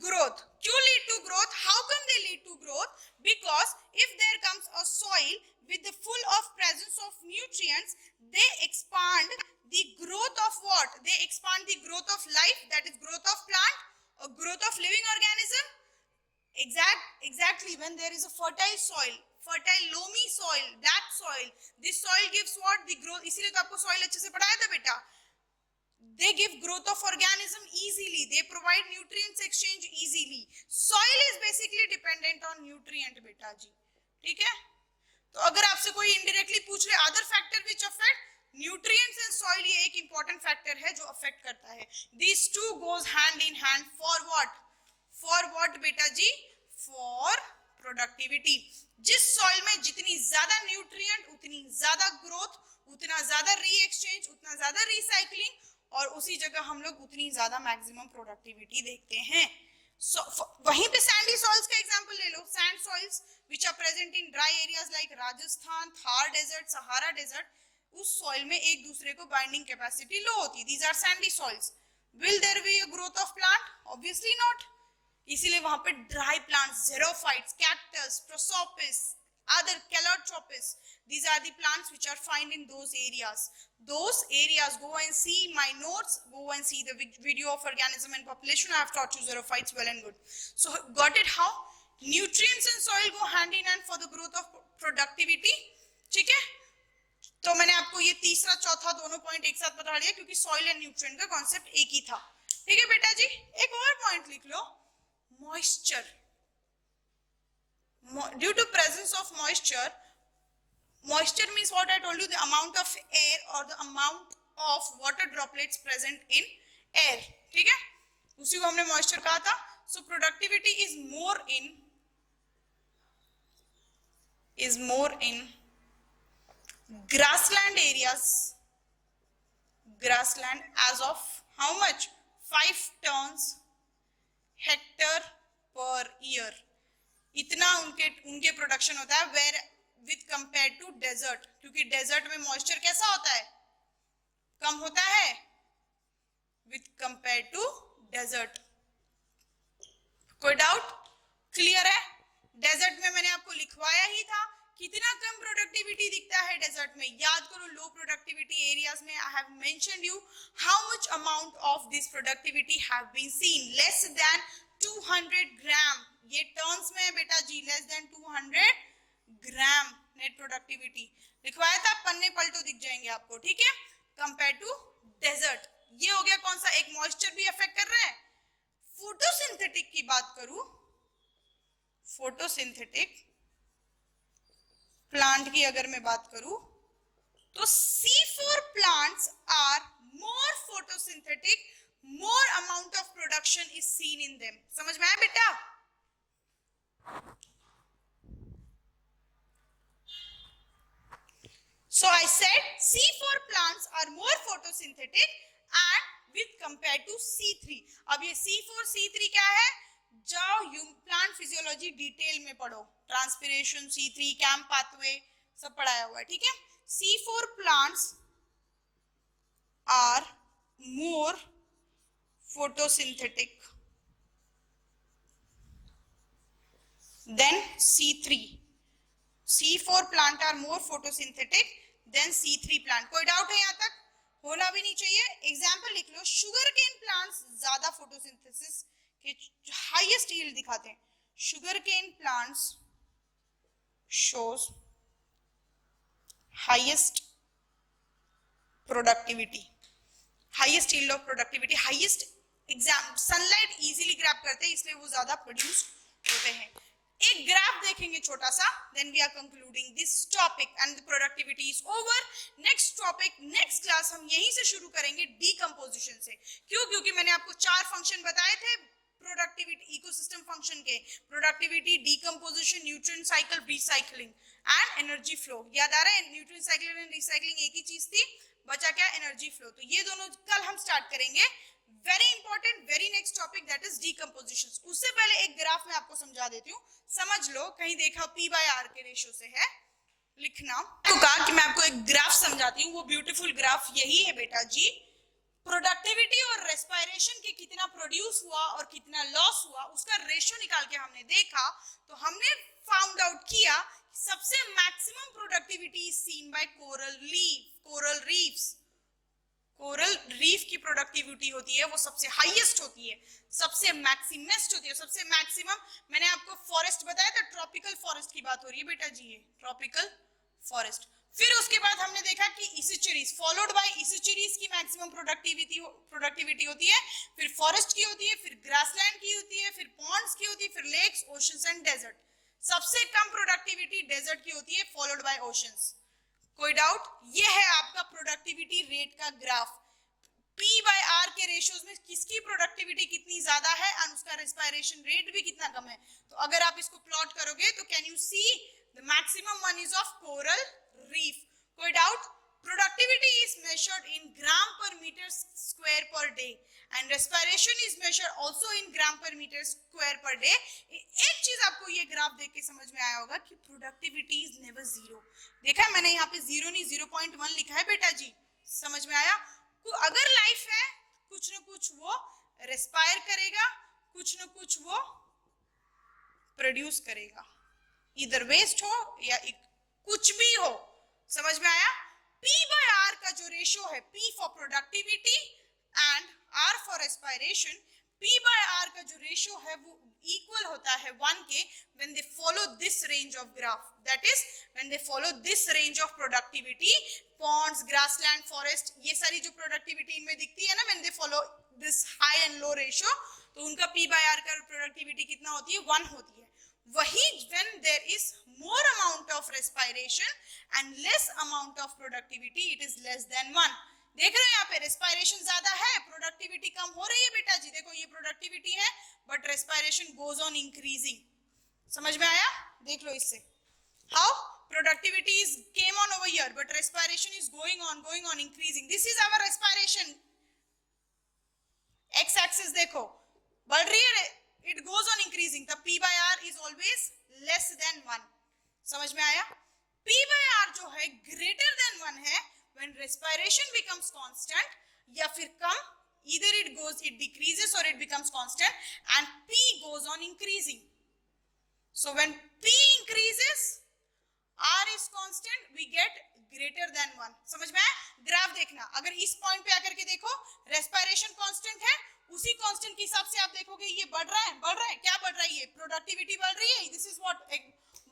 growth. क्यों lead to growth? How come they lead to growth? Because if there comes a soil with the full of presence of nutrients, they expand the growth of what? They expand the growth of life, that is growth of plant or growth of living organism. Exactly, when there is a fertile soil, fertile loamy soil, black soil, this soil gives what? The growth. इसीलिए तो आपको soil अच्छे से पढ़ाया था बेटा. They give growth of organism easily. They provide nutrients exchange easily. Soil is basically dependent on nutrient बेटा जी. ठीक है, तो अगर आपसे कोई indirectly पूछ ले other factor which affect, nutrients and soil ये एक important factor है जो affect करता है. These two goes hand in hand for what? For what बेटा जी? For productivity. जिस soil में जितनी ज्यादा nutrient उतनी ज्यादा growth, उतना ज्यादा re-exchange, उतना ज्यादा recycling, और उसी जगह हम लोग उतनी ज्यादा मैक्सिमम प्रोडक्टिविटी देखते हैं. वहीं पे सैंडी सॉइल्स का एग्जांपल ले लो. Sand soils which are present in dry areas like Rajasthan, Thar desert, Sahara desert, उस सॉइल में एक दूसरे को बाइंडिंग कैपेसिटी लो होती है. These are sandy soils. Will there be a growth of plant? Obviously not. इसीलिए वहां पे dry plants, xerophytes, cactus, prosopis, other calotropis, these are the plants which are found in those areas. Go and see my notes, go and see the video of organism and population. I have taught you xerophytes well and good. So got it how nutrients and soil go hand in hand for the growth of productivity. ठीक है, तो मैंने आपको ये तीसरा चौथा दोनों पॉइंट एक साथ बता दिया क्योंकि सॉइल एंड न्यूट्रिएंट का कॉन्सेप्ट एक ही था. ठीक है बेटा जी, एक और पॉइंट लिख लो, moisture. Due to presence of moisture means what I told you, the amount of air or the amount of water droplets present in air. ठीक है, उसी को हमने moisture कहा था. So productivity is more in grassland areas. Grassland as of how much? 5 tons hectare per year. इतना उनके प्रोडक्शन होता है. Where with compare to desert, क्योंकि डेजर्ट में मॉइस्चर कैसा होता है? कम होता है विथ कंपेयर टू डेजर्ट. कोई डाउट? क्लियर है? डेजर्ट में मैंने आपको लिखवाया ही था, कितना कम प्रोडक्टिविटी दिखता है डेजर्ट में, याद करो लो प्रोडक्टिविटी एरियाज में I have mentioned you how much amount of this productivity have been seen, less than 200 gram, ये टर्म्स में है बेटा जी, less than 200 gram net productivity लिखवाया था, पन्ने पलटो दिख जाएंगे आपको, ठीक है, कंपेयर टू डेजर्ट। ये हो गया कौन सा, एक मॉइस्चर भी अफेक्ट कर रहा है। फोटोसिंथेटिक की बात करूं, फोटोसिंथेटिक प्लांट की अगर मैं बात करूं तो C4 plants are more photosynthetic, more amount of production is seen in them। समझ में आया बेटा? So I said C4 plants are more photosynthetic and with compared to C3। अब ये C4 C3 क्या है, जाओ प्लांट फिजियोलॉजी डिटेल में पढ़ो, ट्रांसपिरेशन C3 कैम्प पाथवे सब पढ़ाया हुआ है, ठीक है। C4 plants are more photosynthetic than C3। C4 plant are more photosynthetic than C3 plant। कोई डाउट है यहाँ तक? होना भी नहीं चाहिए। एग्जाम्पल लिख लो, शुगर केन प्लांट्स ज्यादा फोटोसिंथेसिस के हाईएस्ट यील्ड दिखाते हैं। Sugar cane plants shows highest productivity, highest yield of productivity, highest exam sunlight easily grab करते हैं इसलिए वो ज्यादा प्रोड्यूस होते हैं। एक ग्राफ देखेंगे छोटा सा, then we are concluding this topic and the productivity is over. Next topic next class हम यहीं से शुरू करेंगे डीकंपोजिशन से। क्यों? क्योंकि मैंने आपको 4 फंक्शन बताए थे प्रोडक्टिविटी इकोसिस्टम फंक्शन के, productivity, decomposition, nutrient cycle, recycling and energy flow. याद आ रहा है? न्यूट्रिएंट साइकिल एंड रिसाइकलिंग एक ही चीज थी, बचा क्या? Energy flow. तो ये दोनों कल हम स्टार्ट करेंगे। Very important, very next topic that is decomposition. उससे पहले एक ग्राफ में आपको समझा देती हूँ, समझ लो, कहीं देखा P/R के रेशियो से है लिखना। तो कहा कि मैं आपको एक ग्राफ समझाती हूँ, वो ब्यूटीफुल ग्राफ यही है बेटा जी। प्रोडक्टिविटी और रेस्पिरेशन के कितना प्रोड्यूस हुआ और कितना लॉस हुआ उसका रेशियो निकाल के हमने देखा, तो हमने फाउंड आउट किया सबसे maximum productivity is seen by coral reefs. Coral reef की प्रोडक्टिविटी होती है वो सबसे हाईएस्ट होती है, सबसे मैक्सिमेस्ट होती है, सबसे मैक्सिमम। मैंने आपको फॉरेस्ट बताया था, ट्रॉपिकल फॉरेस्ट की बात हो रही है बेटा जी, ये ट्रॉपिकल फॉरेस्ट। फिर उसके बाद हमने देखा कि इसिचरीज, फॉलोड बाय इसिचरीज की मैक्सिमम प्रोडक्टिविटी होती है, फिर फॉरेस्ट की होती है, फिर ग्रासलैंड की होती है, फिर पॉन्ड्स की होती है, फिर लेक्स, ओशंस एंड डेजर्ट। सबसे कम प्रोडक्टिविटी डेजर्ट की होती है, फॉलोड बाय ओशंस। कोई डाउट? ये है आपका प्रोडक्टिविटी रेट का ग्राफ। P/R के रेशियोज में किसकी प्रोडक्टिविटी कितनी ज्यादा है और उसका रेस्पिरेशन रेट भी कितना कम है। तो अगर आप इसको प्लॉट करोगे तो can you see the maximum one is of coral reef. कोई doubt? Productivity is measured in gram per meter square per day and respiration is measured also in gram per meter square per day। एक चीज आपको ये ग्राफ देख के समझ में आया होगा कि प्रोडक्टिविटी इज नेवर जीरो। देखा है मैंने यहाँ पे जीरो नहीं 0.1 लिखा है बेटा जी, समझ में आया? अगर लाइफ है कुछ न कुछ वो रेस्पायर करेगा, कुछ न कुछ वो प्रोड्यूस करेगा, इधर वेस्ट हो या कुछ भी हो। समझ में आया? P/R का जो रेशियो है, P for productivity and R for respiration, P/R का जो रेशियो है वो इक्वल होता है 1 के when they follow this range of graph, that is when they follow this range of productivity, ponds, grassland, forest, ये सारी जो प्रोडक्टिविटी इनमें दिखती है ना, when they follow this high and low ratio, तो उनका P/R का प्रोडक्टिविटी कितना होती है? 1 होती है। वही when there is more amount of respiration and less amount of productivity, it is less than 1। देख रहे हो यहाँ पे रेस्पिरेशन ज्यादा है, प्रोडक्टिविटी कम हो रही है बेटा जी। देखो ये प्रोडक्टिविटी है but respiration goes on increasing. समझ में आया? देख लो इससे how productivity is came on over here but respiration is going on increasing. This is our respiration. X axis देखो बढ़ रही है, it goes on increasing, the P/R is always less than 1। समझ में आया? P/R जो है greater than 1 है when respiration becomes constant या फिर कम either it decreases or it becomes constant, and P goes on increasing. So when P increases, R is constant, we get greater than 1. समझ में आया? ग्राफ देखना, अगर इस पॉइंट पे आकर के देखो रेस्पिरेशन कांस्टेंट है, उसी कांस्टेंट के हिसाब से आप देखोगे ये बढ़ रहा है, क्या बढ़ रहा है? ये प्रोडक्टिविटी बढ़ रही है. This is what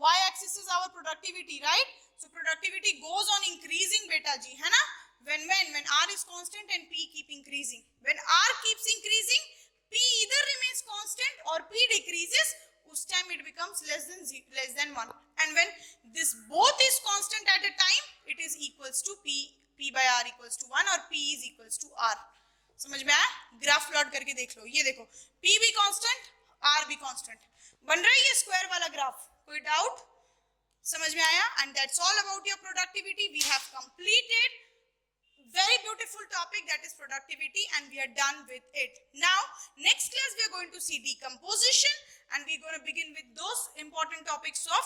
y axis is our productivity, right? So productivity goes on increasing, beta ji, है ना? When R is constant and P keep increasing. When R keeps increasing, P either remains constant or P decreases. उस time it becomes less than 1. And when this both is constant at a time, it is equals to P by R equals to 1 or P is equals to R. समझ में आया? ग्राफ प्लॉट करके देख लो. ये देखो, P भी कांस्टेंट, R भी कांस्टेंट. बन रहा है ये स्क्वायर वाला ग्राफ. कोई डाउट? समझ में आया? And that's all about your productivity. We have completed very beautiful topic, that is productivity, and we are done with it. Now next class we are going to see decomposition, and we are going to begin with those important topics of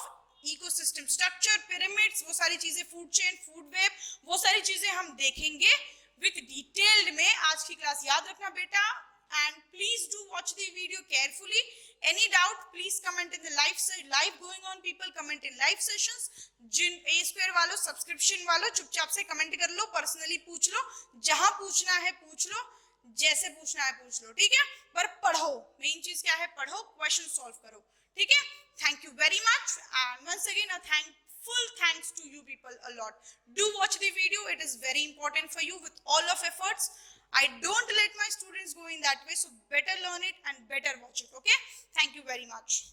ecosystem structure, pyramids, वो सारी चीजें, food chain, food web, वो सारी चीजें हम देखेंगे with detailed में. आज की क्लास याद रखना बेटा, and please do watch the video carefully. Any doubt please comment in the live going on, people comment in live sessions. जिन A Square वालों, सब्सक्रिप्शन वालों, चुपचाप से कमेंट कर लो, पर्सनली पूछ लो, जहां पूछना है पूछ लो, जैसे पूछना है पूछ लो, ठीक है? पर पढ़ो, मेन चीज क्या है? पढ़ो, क्वेश्चन सॉल्व करो, ठीक है? Thank you very much, and once again full thanks to you people a lot. Do watch the video, it is very important for you. With all of efforts, I don't let my students go in that way, so better learn it and better watch it, okay? Thank you very much.